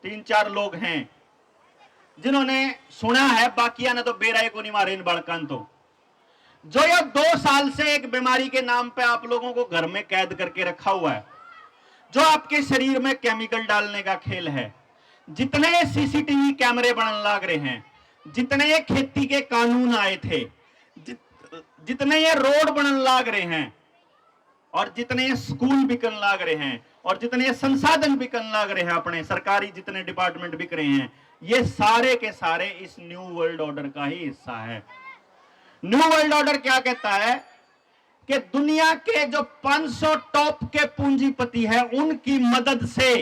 3 4 लोग हैं जिन्होंने सुना है, बाकिया ने तो बेराए को नहीं मारे इन बालकान। तो जो ये 2 साल से एक बीमारी के नाम पे आप लोगों को घर में कैद करके रखा हुआ है, जो आपके शरीर में केमिकल डालने का खेल है, जितने CCTV कैमरे बनने लग रहे हैं, जितने ये खेती के कानून आए थे, जितने ये रोड बनने लग रहे हैं, और जितने ये स्कूल बिकन लग रहे हैं, और जितने ये संसाधन बिकन लग रहे हैं, अपने सरकारी जितने डिपार्टमेंट बिक रहे हैं, ये सारे के सारे इस न्यू वर्ल्ड ऑर्डर का ही हिस्सा है। न्यू वर्ल्ड ऑर्डर क्या कहता है कि दुनिया के जो 500 टॉप के पूंजीपति हैं, उनकी मदद से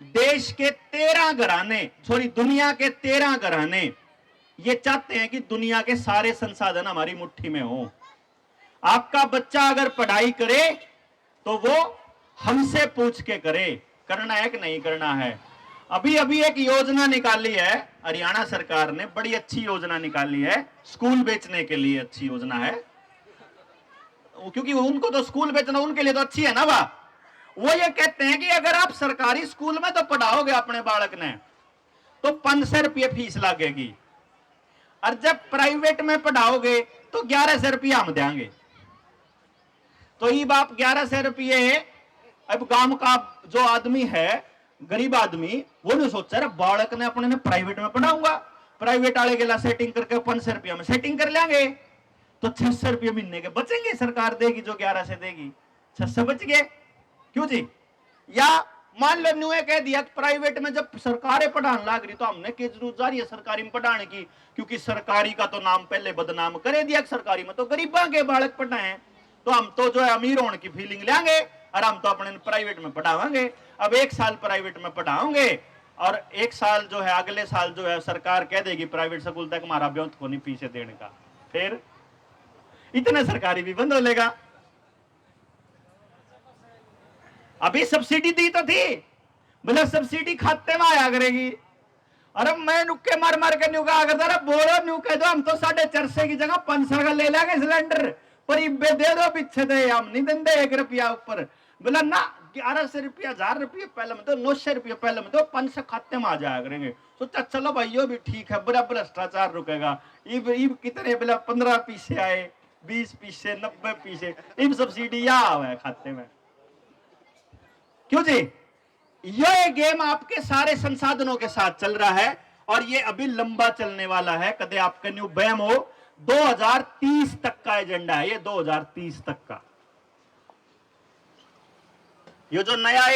देश के 13 घराने, दुनिया के 13 घराने ये चाहते हैं कि दुनिया के सारे संसाधन हमारी मुट्ठी में हो। आपका बच्चा अगर पढ़ाई करे तो वो हमसे पूछ के करे, करना है कि नहीं करना है। अभी अभी एक योजना निकाली है हरियाणा सरकार ने, बड़ी अच्छी योजना निकाली है, स्कूल बेचने के लिए अच्छी योजना है। क्योंकि उनको तो स्कूल बेचना उनके लिए तो अच्छी है ना। वो ये कहते हैं कि अगर आप सरकारी स्कूल में तो पढ़ाओगे अपने बालक ने तो 500 रुपये फीस लगेगी, और जब प्राइवेट में पढ़ाओगे तो 1100 रुपया हम देंगे। तो ये बाप 1100 रुपये, अब गांव का जो आदमी है, गरीब आदमी, वो नहीं सोचा रहा बालक ने अपने ने प्राइवेट में पढ़ाऊंगा, प्राइवेट वाले के लिए सेटिंग करके 500 रुपया में सेटिंग कर लेंगे तो 600 रुपये महीने के बचेंगे, सरकार देगी जो 11 से देगी, 600 बच गए। क्यों जी? या मान लो न्यू कह दिया प्राइवेट में जब सरकारें पढ़ाने लग रही तो हमने क्या जरूरत जा रही है सरकारी में पढ़ाने की, क्योंकि सरकारी का तो नाम पहले बदनाम करे दिया, सरकारी में तो गरीबों के बालक पढ़ाए, तो हम तो जो है अमीर होने की फीलिंग लेंगे और हम तो अपने प्राइवेट में पढ़ावांगे। अब 1 साल प्राइवेट में पढ़ाओगे और 1 साल जो है अगले साल जो है सरकार कह देगी प्राइवेट स्कूल तक हमारा ब्योंत को नहीं फीसे देने का, फिर इतना सरकारी भी बंद हो लेगा। अभी सब्सिडी दी तो थी, बोले सब्सिडी खाते में आया करेगी। अरे मैं नुक्के मार मार के न्यू कहा करता, अरे बोलो न्यू कह दो हम तो 450 की जगह 500 का ले लेंगे सिलेंडर, पर इब्बे दे दो पीछे दे, हम नहीं देंगे 1 रुपया ऊपर। बोला ना 1100 रुपया, 1000 रुपये पहले में तो 900 रुपये पहले में तो 500 खाते में आ जाया करेंगे। सोचा चलो भाइयों भी ठीक है, बड़ा भ्रष्टाचार रुकेगा। इब कितने बोला 15 पैसे आए, 20 पैसे, 90 पैसे, इब सब्सिडी आवे खाते में। क्यों जी? ये गेम आपके सारे संसाधनों के साथ चल रहा है और ये अभी लंबा चलने वाला है, कदे आपके न्यू बैम हो। 2030 तक का एजेंडा है ये, 2030 तक का। ये जो नया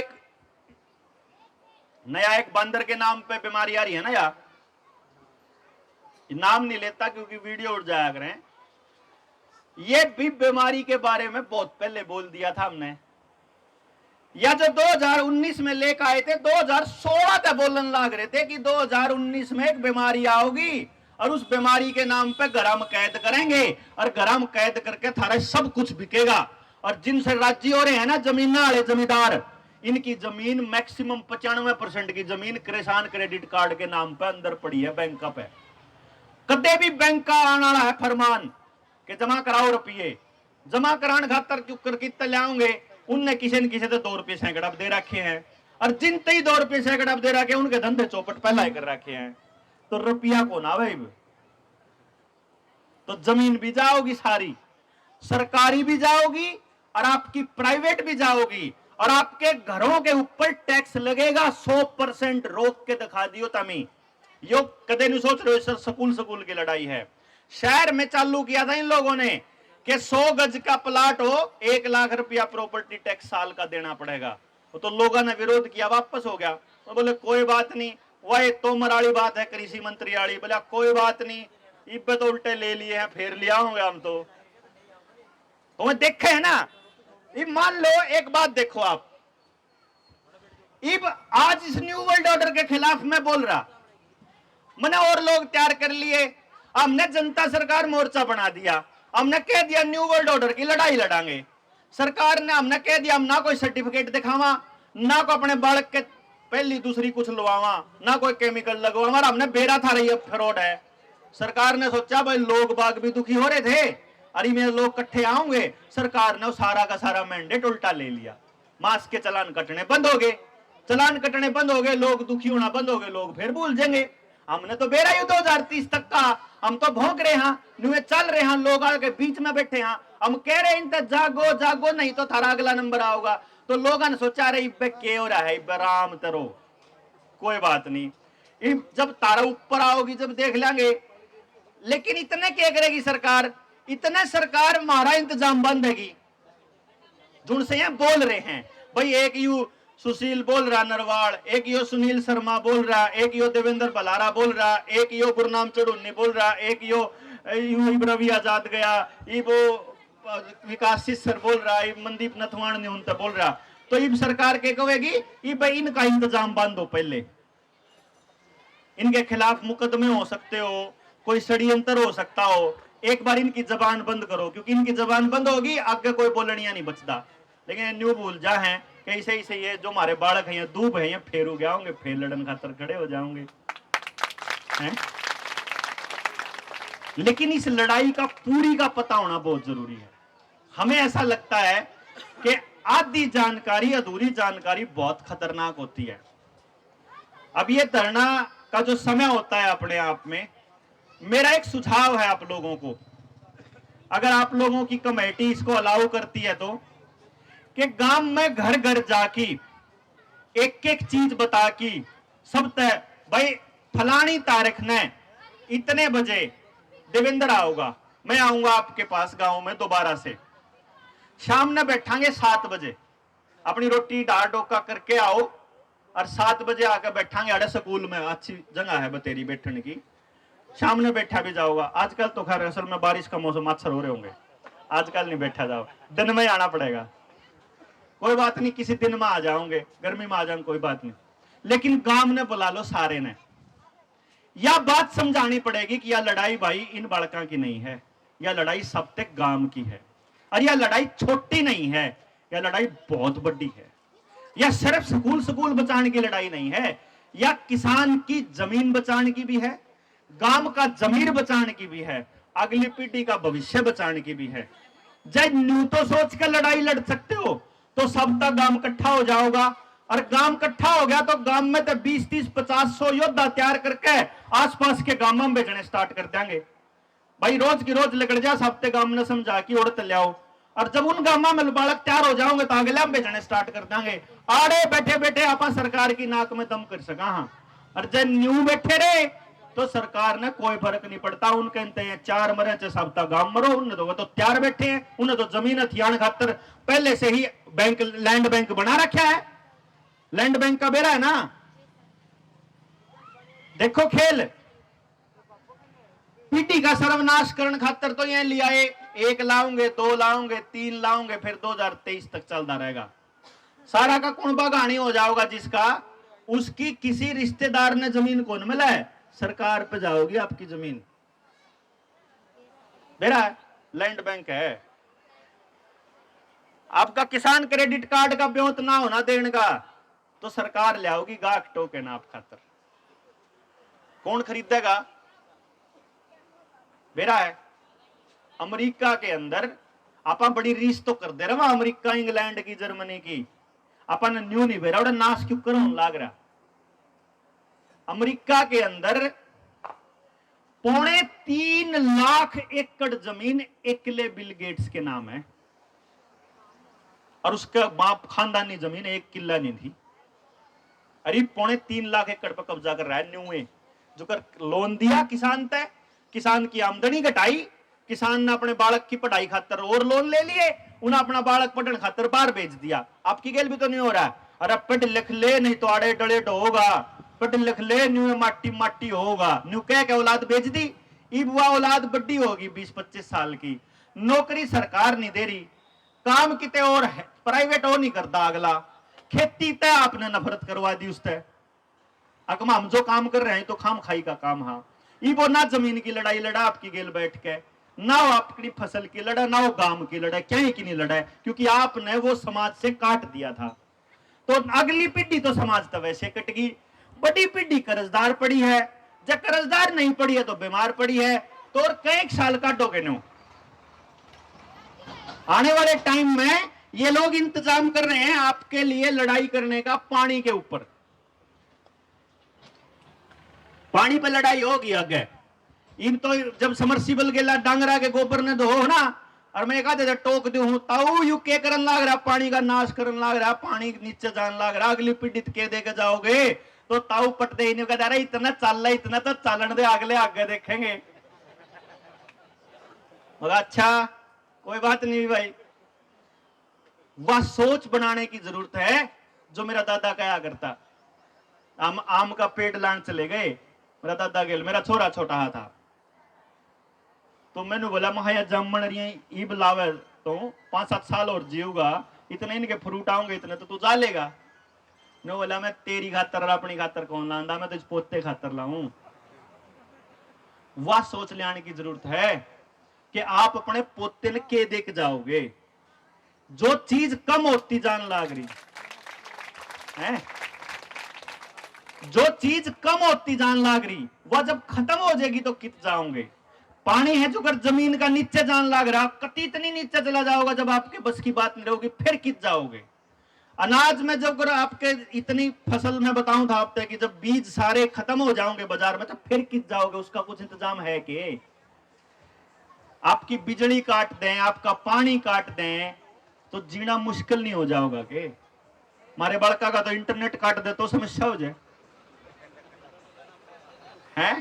एक बंदर के नाम पे बीमारी आ रही है ना यार, नाम नहीं लेता क्योंकि वीडियो उड़ जाया करें। ये भी बीमारी के बारे में बहुत पहले बोल दिया था हमने, या जो 2019 में लेकर आए थे, 2016 तक बोलने लग रहे थे कि 2019 में एक बीमारी आओगी और उस बीमारी के नाम पे गरम कैद करेंगे और गरम कैद करके थारा सब कुछ बिकेगा। और जिनसे राज्य हो रहे हैं ना जमीन वाले जमींदार, इनकी जमीन मैक्सिमम 95% की जमीन किसान क्रेडिट कार्ड के नाम पे अंदर पड़ी है बैंक पे। कदे भी बैंक का आने वाला है फरमान कि जमा कराओ रुपये, जमा कराने खातर क्यों करके लाओगे, उनने किसी न किसी तो 2 रुपये सैकड़ा दे रखे हैं, और जिन ते ही 2 रुपये सैकड़ा दे रखे हैं उनके धंधे चौपट पहला ही कर रखे हैं, तो रुपया को ना भाई, तो जमीन भी जाओगी सारी, सरकारी भी जाओगी और आपकी प्राइवेट भी जाओगी, और आपके घरों के ऊपर टैक्स लगेगा 100%। रोक के दिखा दियो तमी, यो कदे नहीं सोच रहे हो स्कूल की लड़ाई है। शहर में चालू किया था इन लोगों ने कि 100 गज का प्लाट हो 1 लाख रुपया प्रॉपर्टी टैक्स साल का देना पड़ेगा, तो लोगों ने विरोध किया, वापस हो गया। तो बोले कोई बात नहीं, वह तोमर वाली बात है कृषि मंत्री वाली, बोला कोई बात नहीं, इब्बे तो उल्टे ले लिए हैं, फिर लिया होंगे हम तो देखे है ना। इब मान लो एक बात देखो आप, इब आज इस न्यू वर्ल्ड ऑर्डर के खिलाफ मैं बोल रहा, मैंने और लोग तैयार कर लिए, हमने जनता सरकार मोर्चा बना दिया, हमने कह दिया न्यू वर्ल्ड ऑर्डर की लड़ाई लड़ांगे। सरकार ने हमने कह दिया हम ना कोई सर्टिफिकेट दिखावा, ना को अपने बालक के पहली दूसरी कुछ लवावा, ना कोई केमिकल लगवा, हमारा हमने बेरा था रही फ्रॉड है। सरकार ने सोचा भाई लोग बाग भी दुखी हो रहे थे, अरे मेरे लोग इकट्ठे आएंगे, सरकार ने सारा का सारा मैंडेट उल्टा ले लिया, मास्क के चलान कटने बंद हो गए, चलान कटने बंद हो गए, लोग दुखी होना बंद हो गए, लोग फिर भूल जाएंगे। हमने तो बेरा ही 2030 तक का, हम तो भौंक रहे हैं, नुए चल रहे हैं, लोग आगे बीच में बैठे हैं, हम कह रहे हैं जागो जागो नहीं तो थारा अगला नंबर आओगा। तो लोगों ने सोचा रहे के हो रहा है राम तरो, कोई बात नहीं, जब तारा ऊपर आओगी जब देख लेंगे। लेकिन इतने क्या करेगी सरकार, इतने सरकार हमारा इंतजाम बंद हैगी, जिनसे ये बोल रहे हैं भाई, एक यू सुशील बोल रहा नरवाल, एक यो सुनील शर्मा बोल रहा, एक यो देवेंद्र बलारा बोल रहा, एक यो गुरनाम चढ़ुन्नी बोल रहा, एक यो रवि आजाद गया, ये वो विकास सर बोल रहा, मनदीप नथवाण ने उनसे बोल रहा। तो इब सरकार के कहेगी ये भाई इनका इंतजाम बंद हो, पहले इनके खिलाफ मुकदमे हो सकते हो, कोई षड्यंत्र हो सकता हो, एक बार इनकी जबान बंद करो, क्योंकि इनकी जबान बंद होगी आगे कोई बोलनिया नहीं बचता। लेकिन न्यू भूल जा है कैसे ही सही है, जो हमारे बालक हैं दूब है ये फेर गया होंगे, फेर लड़न खातर खड़े हो जाओगे हैं? लेकिन इस लड़ाई का पूरी का पता होना बहुत जरूरी है। हमें ऐसा लगता है कि आधी जानकारी, अधूरी जानकारी बहुत खतरनाक होती है। अब ये धरना का जो समय होता है अपने आप में, मेरा एक सुझाव है आप लोगों को, अगर आप लोगों की कमेटी इसको अलाउ करती है तो, कि गांव में घर घर जाके एक एक चीज बता की सब तय, भाई फलानी तारीख ने इतने बजे देवेंद्र आओगा, मैं आऊंगा आपके पास गांव में दोबारा से, शाम में बैठांगे 7 बजे, अपनी रोटी डाल डोका करके आओ और 7 बजे आकर बैठांगे। अरे स्कूल में अच्छी जगह है बतेरी बैठने की, शाम में बैठा भी जाओगा। आजकल तो खैर असल में बारिश का मौसम, मच्छर हो रहे होंगे, आजकल नहीं बैठा जाओ, दिन में आना पड़ेगा। कोई बात नहीं, किसी दिन में आ जाओगे, गर्मी में आ जाओगे, कोई बात नहीं, लेकिन गांव ने बुला लो सारे ने। यह बात समझानी पड़ेगी कि यह लड़ाई भाई इन बालका की नहीं है, यह लड़ाई सब तक गांव की है, और यह लड़ाई छोटी नहीं है, यह लड़ाई बहुत बड़ी है। यह सिर्फ स्कूल बचाने की लड़ाई नहीं है, यह किसान की जमीन बचाने की भी है, गांव का जमीर बचाने की भी है, अगली पीढ़ी का भविष्य बचाने की भी है। जब न्यू तो सोच कर लड़ाई लड़ सकते हो तो सब तक गांव इकट्ठा हो जाओगा, और गांव इकट्ठा हो गया तो गांव में तो 20, 30, 50, 100 योद्धा तैयार करके आसपास के गांवों में भेजने स्टार्ट कर देंगे। भाई रोज की रोज लगड़ जा, सबते गांव ने समझा कि उड़त ले आओ, और जब उन गांवों में बालक तैयार हो जाओगे तो अगले हम भेजने स्टार्ट कर देंगे। आड़े बैठे बैठे आप सरकार की नाक में दम कर सका। हाँ, और जब न्यू बैठे रहे तो सरकार ने कोई फर्क नहीं पड़ता, उन कहते हैं 4 मरे चे सब गांव मरो, उन्हें तो वो तो तैयार बैठे हैं, उन्हें तो जमीन हथियान खातर पहले से ही बैंक, लैंड बैंक बना रखा है, लैंड बैंक का बेरा है ना। देखो खेल, पीटी का सर्वनाश करने खातर तो ये लिया है, 1 लाऊंगे, 2 लाऊंगे, 3 लाऊंगे, फिर 2023 तक चलता रहेगा। सारा का कुंबा गानी हो जाओगा, जिसका उसकी किसी रिश्तेदार ने जमीन कौन मिला है, सरकार पे जाओगी आपकी जमीन, मेरा लैंड बैंक है। आपका किसान क्रेडिट कार्ड का ब्योत ना होना देने का तो सरकार ले आओगी गाहक टोकन आप खातर, कौन खरीदेगा, मेरा है। अमेरिका के अंदर आप बड़ी रीस तो कर दे रहे, वहां अमेरिका, इंग्लैंड की, जर्मनी की, अपन न्यू नहीं बेरा और नाश क्यों करो लाग रहा। अमेरिका के अंदर 3.25 लाख एकड़ जमीन एकले बिल गेट्स के नाम है, और उसका बाप खानदानी जमीन 1 किला नहीं थी। अरे 3.25 लाख एकड़ पर कब्जा कर रहा है न्यू में, जो कर लोन दिया किसान तय, किसान की आमदनी घटाई, किसान ने अपने बालक की पढ़ाई खातर और लोन ले लिए, उन्हें अपना बालक पढ़ने खातर बाहर भेज दिया। आपकी गेल भी तो नहीं हो रहा है, अरे पढ़ लिख ले नहीं तो आड़े डले होगा, पढ़ लिख ले न्यू माटी माटी होगा, न्यू कह के औलाद भेज दी। इब वह औलाद बड्डी होगी 20-25 साल की, नौकरी सरकार नहीं दे रही, काम किते और है, प्राइवेट और नहीं करता अगला, खेती तय आपने नफरत करवा दी उससे। अकमा हम जो काम कर रहे हैं तो खाम खाई का काम। हाँ, वो ना जमीन की लड़ाई लड़ा आपकी गेल बैठ के, ना वो आपकी फसल की लड़ा, ना वो गांव की लड़ा, क्या की नहीं लड़ा, क्योंकि आपने वो समाज से काट दिया था। तो अगली पीढ़ी तो समाज तो वैसे कट गई, बड़ी पीढ़ी कर्जदार पड़ी है, जब कर्जदार नहीं पड़ी है तो बीमार पड़ी है, तो और कई साल काटोगे नो। आने वाले टाइम में ये लोग इंतजाम कर रहे हैं आपके लिए लड़ाई करने का पानी के ऊपर, पानी पे लड़ाई होगी आगे। इन तो जब समरसीबल गेला डांगरा के गोबर ने दो ना, और मैं कहते टोक दू हूं ताऊ यू के करन लाग रहा, पानी का नाश करन लाग रहा, पानी नीचे जान लाग रहा, अगली पीढ़ी के दे के जाओगे तो ताऊ पट दे, नहीं कहता रहा इतना चल रहा, इतना तो चालन दे, अगले आगे देखेंगे। मगर अच्छा कोई बात नहीं भाई, वह सोच बनाने की जरूरत है जो मेरा दादा कहा करता। आम का पेड़ लान चले गए, मेरा दादा गेल, मेरा छोरा छोटा था, तो मैंने बोला महाया जामन रही ईब लावे तो 5-7 साल और जीऊगा, इतने इनके फ्रूट आऊंगे इतने तो तू जा लेगा। ने बोला मैं तेरी खातर और अपनी खातर कौन लांदा, मैं तो पोते खातर लाऊं। वह सोच ले आने की जरूरत है कि आप अपने पोते ने के देख जाओगे। जो चीज कम होती जान लाग रही है, जो चीज कम होती जान लाग रही, वह जब खत्म हो जाएगी तो कित जाओगे। पानी है जो अगर जमीन का नीचे जान लग रहा, कति इतनी नीचे चला जाओगा जब आपके बस की बात नहीं रहोगी, फिर कित जाओगे। अनाज में जब अगर आपके इतनी फसल में बताऊं था आपसे कि जब बीज सारे खत्म हो जाओगे बाजार में, तो फिर कित जाओगे, उसका कुछ इंतजाम है कि आपकी बिजली काट दें, आपका पानी काट दें, तो जीना मुश्किल नहीं हो जाओगा के। हमारे बड़का का तो इंटरनेट काट दे तो समस्या हो जाए है।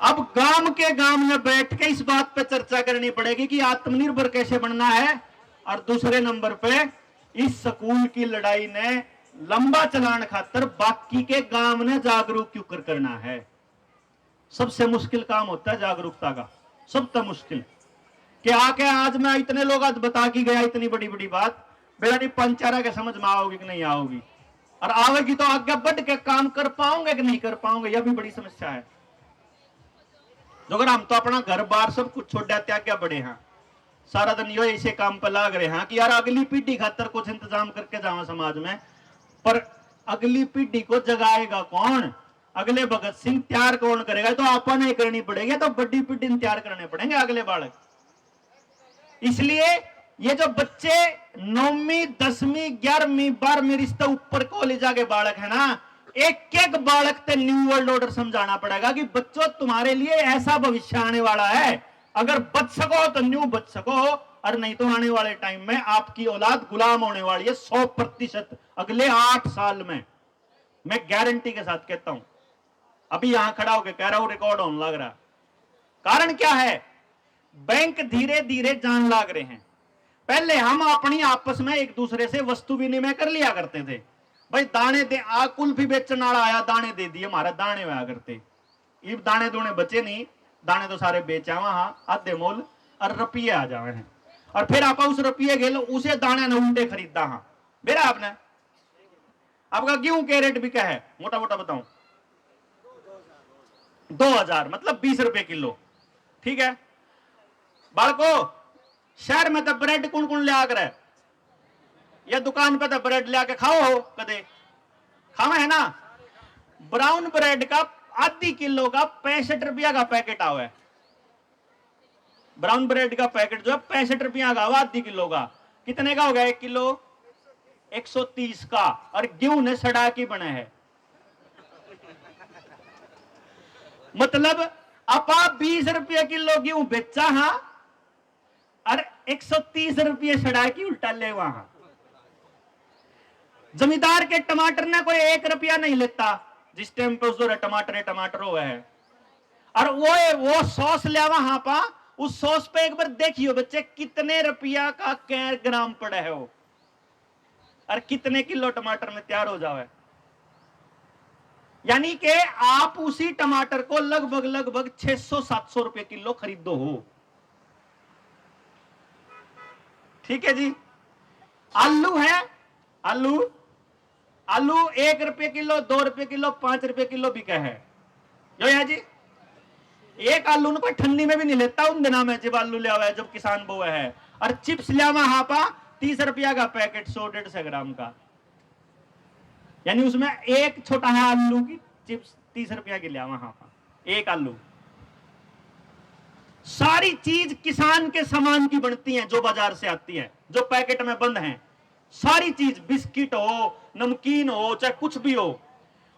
अब गांव के गांव में बैठ के इस बात पे चर्चा करनी पड़ेगी कि आत्मनिर्भर कैसे बनना है, और दूसरे नंबर पे इस स्कूल की लड़ाई ने लंबा चलाने खातर बाकी के गांव ने जागरूक क्यों करना है। सबसे मुश्किल काम होता है जागरूकता का, सबसे मुश्किल कि आके आज मैं इतने लोग आज बता की गया इतनी बड़ी बड़ी बात, बेटा नहीं पंचारा के समझ में आओगी कि नहीं आओगी, और आवेगी तो आगे बढ़ के काम कर पाओगे कि नहीं कर पाओगे, यह भी बड़ी समस्या है। जो अगर हम तो अपना घर बार सब कुछ छोड़ त्याग क्या बड़े हैं, सारा दिन यो ऐसे काम पर लाग रहे हैं कि यार अगली पीढ़ी खातर कुछ इंतजाम करके जाओ समाज में, पर अगली पीढ़ी को जगाएगा कौन, अगले भगत सिंह तैयार कौन करेगा, तो अपन ही करनी पड़ेगी, तो बड़ी पीढ़ी तैयार करने पड़ेंगे अगले बालक। इसलिए ये जो बच्चे 9वीं 10वीं 11वीं 12वीं रिश्ते ऊपर कॉलेज के बालक है ना, एक एक बालक ते न्यू वर्ल्ड ऑर्डर समझाना पड़ेगा कि बच्चों तुम्हारे लिए ऐसा भविष्य आने वाला है, अगर बच सको तो न्यू बच सको, और नहीं तो आने वाले टाइम में आपकी औलाद गुलाम होने वाली है 100% अगले 8 साल में। मैं गारंटी के साथ कहता हूं, अभी यहां खड़ा होकर कह रहा हूं, रिकॉर्ड होने लग रहा। कारण क्या है, बैंक धीरे धीरे जान लाग रहे हैं। पहले हम अपनी आपस में एक दूसरे से वस्तु विनिमय कर लिया करते थे, भाई दाने दे आ कुल्फी बेचने वाला आया दाने दे दिए, हमारा दाने हुआ करते, इब दाने दूने बचे नहीं, दाने तो सारे बेचा वहां आधे मोल और रुपये आ जावे हैं, और फिर आप उस रुपये गेल उसे दाने ने उल्टे खरीदा। हाँ मेरा आपने आपका गेहूं के रेट भी क्या है मोटा मोटा बताऊं, 2000 मतलब 20 रुपए किलो, ठीक है। बालको शहर में तो ब्रेड कौन कौन ले आकर है, या दुकान पे तो ब्रेड ले आके खाओ हो, कदे खावे है ना। ब्राउन ब्रेड का आधी किलो का 65 रुपया का पैकेट आवा है, ब्राउन ब्रेड का पैकेट जो है 65 रुपया का आवा आधी किलो का, कितने का हो गया 1 किलो 130 का, और गेहूं ने सड़ा के बने हैं। मतलब आप 20 रुपये किलो गेहूं बेचा, हाँ, और 130 रुपये सड़ा की उल्टा ले वहां। जमींदार के टमाटर ने कोई 1 रुपया नहीं लेता, जिस टाइम पे उस टमाटर हुआ है, और वो सॉस ले वहां पा, उस सॉस पे एक बार देखियो बच्चे कितने रुपया का ग्राम पड़ा है वो, और कितने किलो टमाटर में तैयार हो जावे। यानी कि आप उसी टमाटर को लगभग 600-700 रुपए किलो खरीदो हो, ठीक है जी। आलू है, आलू 1 रुपये किलो 2 रुपये किलो 5 रुपये किलो बिका है, जो है जी। एक आलू ने कोई ठंडी में भी नहीं लेता उन दिनों में जब आलू लिया हुआ है, जब किसान बोआ है। और चिप्स लिया हुआ हापा 30 रुपया का पैकेट 100-150 ग्राम का, यानी उसमें एक छोटा है आलू की चिप्स 30 रुपया की लिया हुआ हापा एक आलू। सारी चीज किसान के सामान की बनती है जो बाजार से आती है, जो पैकेट में बंद है, सारी चीज बिस्किट हो नमकीन हो चाहे कुछ भी हो,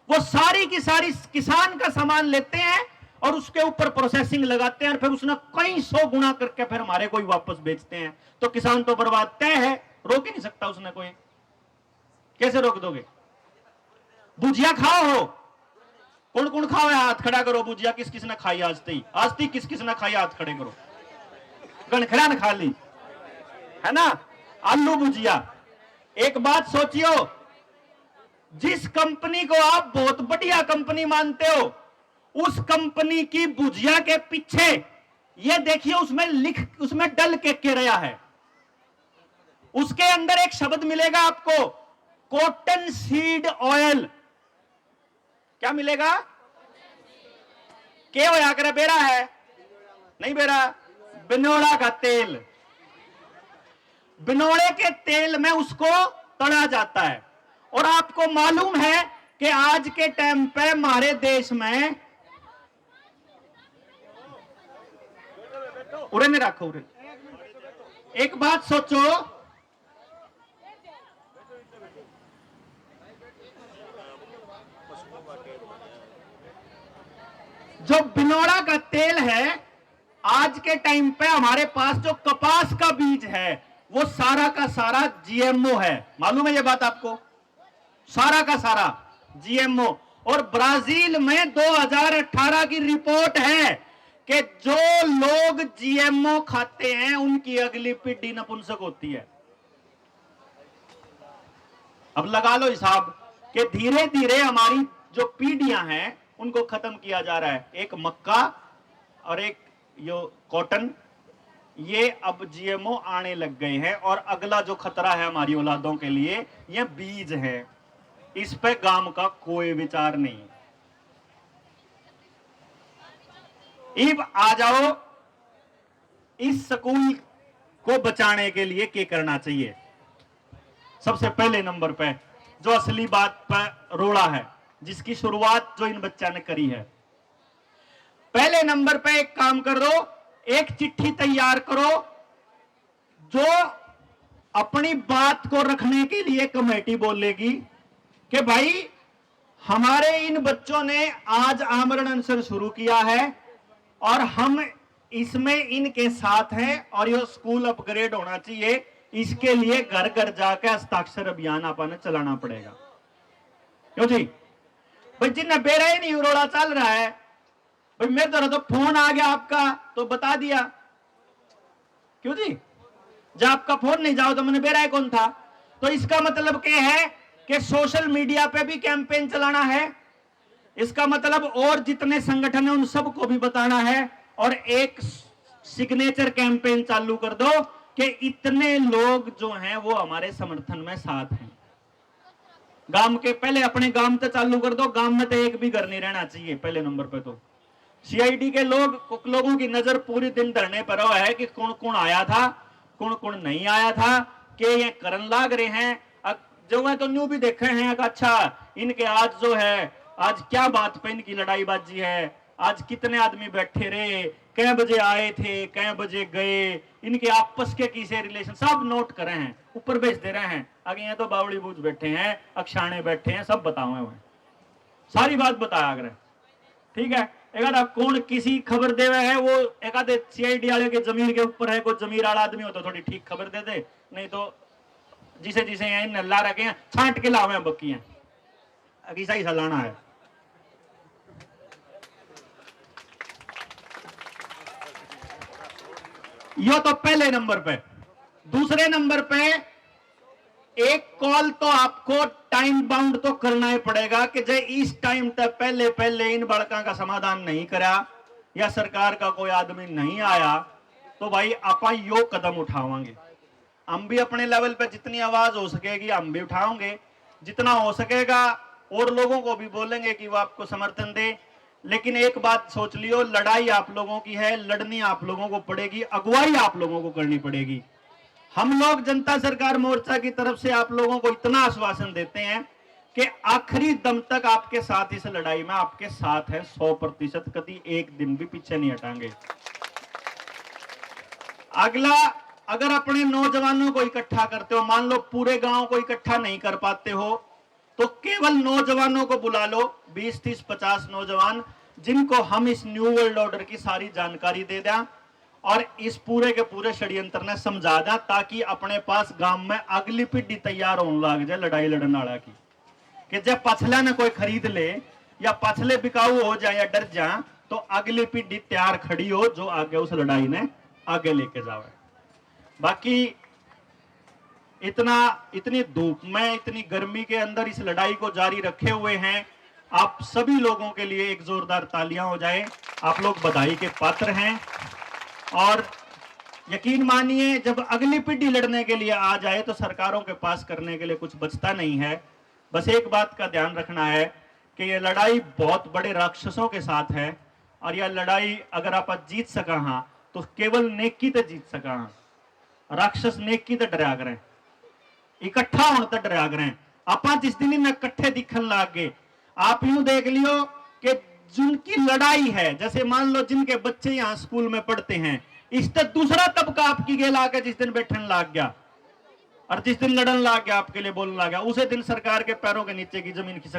वो सारी की सारी किसान का सामान लेते हैं और उसके ऊपर प्रोसेसिंग लगाते हैं, और फिर उसने कई 100 गुना करके फिर हमारे कोई वापस बेचते हैं। तो किसान तो बर्बाद तय है, रोक ही नहीं सकता उसने कोई, कैसे रोक दोगे। भुजिया खाओ हो, कौन कौन खाओ है हाथ खड़ा करो, भुजिया किस किस ने खाई आज ती किस किस ने खाई हाथ खड़े करो, गणखड़ा ने खा ली है ना आलू भुजिया। एक बात सोचियो, जिस कंपनी को आप बहुत बढ़िया कंपनी मानते हो, उस कंपनी की भुजिया के पीछे ये देखिए उसमें डल के रहा है, उसके अंदर एक शब्द मिलेगा आपको, कॉटन सीड ऑयल। क्या मिलेगा, क्या होया करे, बेरा है नहीं बेरा, बिनोड़ा का तेल, बिनोड़े के तेल में उसको तला जाता है। और आपको मालूम है कि आज के टाइम पे हमारे देश में उरे ने रखो उरे। एक बात सोचो, जो बिनौला का तेल है, आज के टाइम पे हमारे पास जो कपास का बीज है वो सारा का सारा जीएमओ है। मालूम है ये बात आपको? सारा का सारा जीएमओ। और ब्राजील में 2018 की रिपोर्ट है कि जो लोग जीएमओ खाते हैं उनकी अगली पीढ़ी नपुंसक होती है। अब लगा लो हिसाब कि धीरे धीरे हमारी जो पीढ़ियां हैं उनको खत्म किया जा रहा है। एक मक्का और एक यो कॉटन, ये अब जीएमओ आने लग गए हैं। और अगला जो खतरा है हमारी औलादों के लिए, ये बीज है। इस पे गांव का कोई विचार नहीं। अब आ जाओ, इस स्कूल को बचाने के लिए क्या करना चाहिए। सबसे पहले नंबर पे जो असली बात पर रोड़ा है, जिसकी शुरुआत जो इन बच्चा ने करी है, पहले नंबर पे एक काम करो, एक चिट्ठी तैयार करो जो अपनी बात को रखने के लिए कमेटी बोलेगी कि भाई हमारे इन बच्चों ने आज आमरण अनशन शुरू किया है और हम इसमें इनके साथ हैं और ये स्कूल अपग्रेड होना चाहिए। इसके लिए घर घर जाकर हस्ताक्षर अभियान अपन चलाना पड़ेगा। क्यों जी भाई, जिन्हें बेरा ही नहीं रोड़ा चल रहा है, भाई मेरे तरह तो फोन आ गया आपका तो बता दिया। क्यों जी, जब आपका फोन नहीं जाओ तो मैंने बेरा कौन था। तो इसका मतलब क्या है कि सोशल मीडिया पे भी कैंपेन चलाना है। इसका मतलब और जितने संगठन है उन सबको भी बताना है और एक सिग्नेचर कैंपेन चालू कर दो कि इतने लोग जो हैं वो हमारे समर्थन में साथ हैं। गांव के पहले अपने गांव से चालू कर दो। गांव में तो एक भी घर नहीं रहना चाहिए पहले नंबर पे। तो सीआईडी के लोगों की नजर पूरी दिन धरने पर है कि कौन कौन आया था, कौन कौन नहीं आया था, कि ये करन लाग रहे हैं। जो है तो न्यू भी देखे हैं कि अच्छा इनके आज जो है, आज क्या बात पे इनकी लड़ाईबाजी है, आज कितने आदमी बैठे रहे, कै बजे आए थे, कै बजे गए, इनके आपस के किसे रिलेशन, सब नोट करे हैं, ऊपर भेज दे रहे हैं। आगे यहाँ तो बावड़ी बूझ बैठे हैं, अक्षाणे बैठे हैं, सब बताओ हुए सारी बात बताया अगर। ठीक है, एक आधा कौन किसी खबर दे है, वो एक आधे सीआईडी वाले के जमीन के ऊपर है, कोई जमीन वाला आदमी हो तो थोड़ी ठीक खबर दे दे, नहीं तो जिसे जिसे यहाँ ला रखे हैं छांट के लावे बक्की हैं, ऐसा ही लाना है। यो तो पहले नंबर पे। दूसरे नंबर पे एक कॉल तो आपको टाइम बाउंड तो करना ही पड़ेगा कि जो इस टाइम तक पहले पहले इन बड़का का समाधान नहीं करा या सरकार का कोई आदमी नहीं आया तो भाई आप यो कदम उठावांगे। हम भी अपने लेवल पे जितनी आवाज हो सकेगी हम भी उठाओगे, जितना हो सकेगा और लोगों को भी बोलेंगे कि वो आपको समर्थन दे। लेकिन एक बात सोच लियो, लड़ाई आप लोगों की है, लड़नी आप लोगों को पड़ेगी, अगुवाई आप लोगों को करनी पड़ेगी। हम लोग जनता सरकार मोर्चा की तरफ से आप लोगों को इतना आश्वासन देते हैं कि आखिरी दम तक आपके साथ इस लड़ाई में आपके साथ है 100%, कभी एक दिन भी पीछे नहीं हटाएंगे। अगला, अगर अपने नौजवानों को इकट्ठा करते हो, मान लो पूरे गांव को इकट्ठा नहीं कर पाते हो तो केवल नौजवानों को बुला लो, 20, 30, 50 नौजवान, जिनको हम इस न्यू वर्ल्ड ऑर्डर की सारी जानकारी दे दें और इस पूरे के पूरे षड्यंत्र ने समझा दें, ताकि अपने पास गांव में अगली पीढ़ी तैयार होने लग जाए लड़ाई लड़ने वाला की, कि जब पछला ने कोई खरीद ले या पछले बिकाऊ हो जाए या डर जाए तो अगली पीढ़ी तैयार खड़ी हो जो आगे उस लड़ाई ने आगे लेके जावे। बाकी इतनी धूप में, इतनी गर्मी के अंदर इस लड़ाई को जारी रखे हुए हैं आप सभी लोगों के लिए एक जोरदार तालियां हो जाए। आप लोग बधाई के पात्र हैं और यकीन मानिए जब अगली पीढ़ी लड़ने के लिए आ जाए तो सरकारों के पास करने के लिए कुछ बचता नहीं है। बस एक बात का ध्यान रखना है कि यह लड़ाई बहुत बड़े राक्षसों के साथ है और यह लड़ाई अगर आप जीत सका हाँ तो केवल नेकी तो जीत सका हाँ। राक्षस नेकी तो डरा करें, इकट्ठा होने तो डरा करें। आप जिस दिन इन इकट्ठे दिखने लग गए, आप यूं देख लियो कि जिनकी लड़ाई है, जैसे मान लो जिनके बच्चे यहाँ स्कूल में पढ़ते हैं, इस तक दूसरा तबका आपकी गेल आके जिस दिन बैठन लाग गया और जिस दिन लड़न लाग गया, आपके लिए बोलने लग गया, उसे दिन सरकार के पैरों के नीचे की जमीन खिसक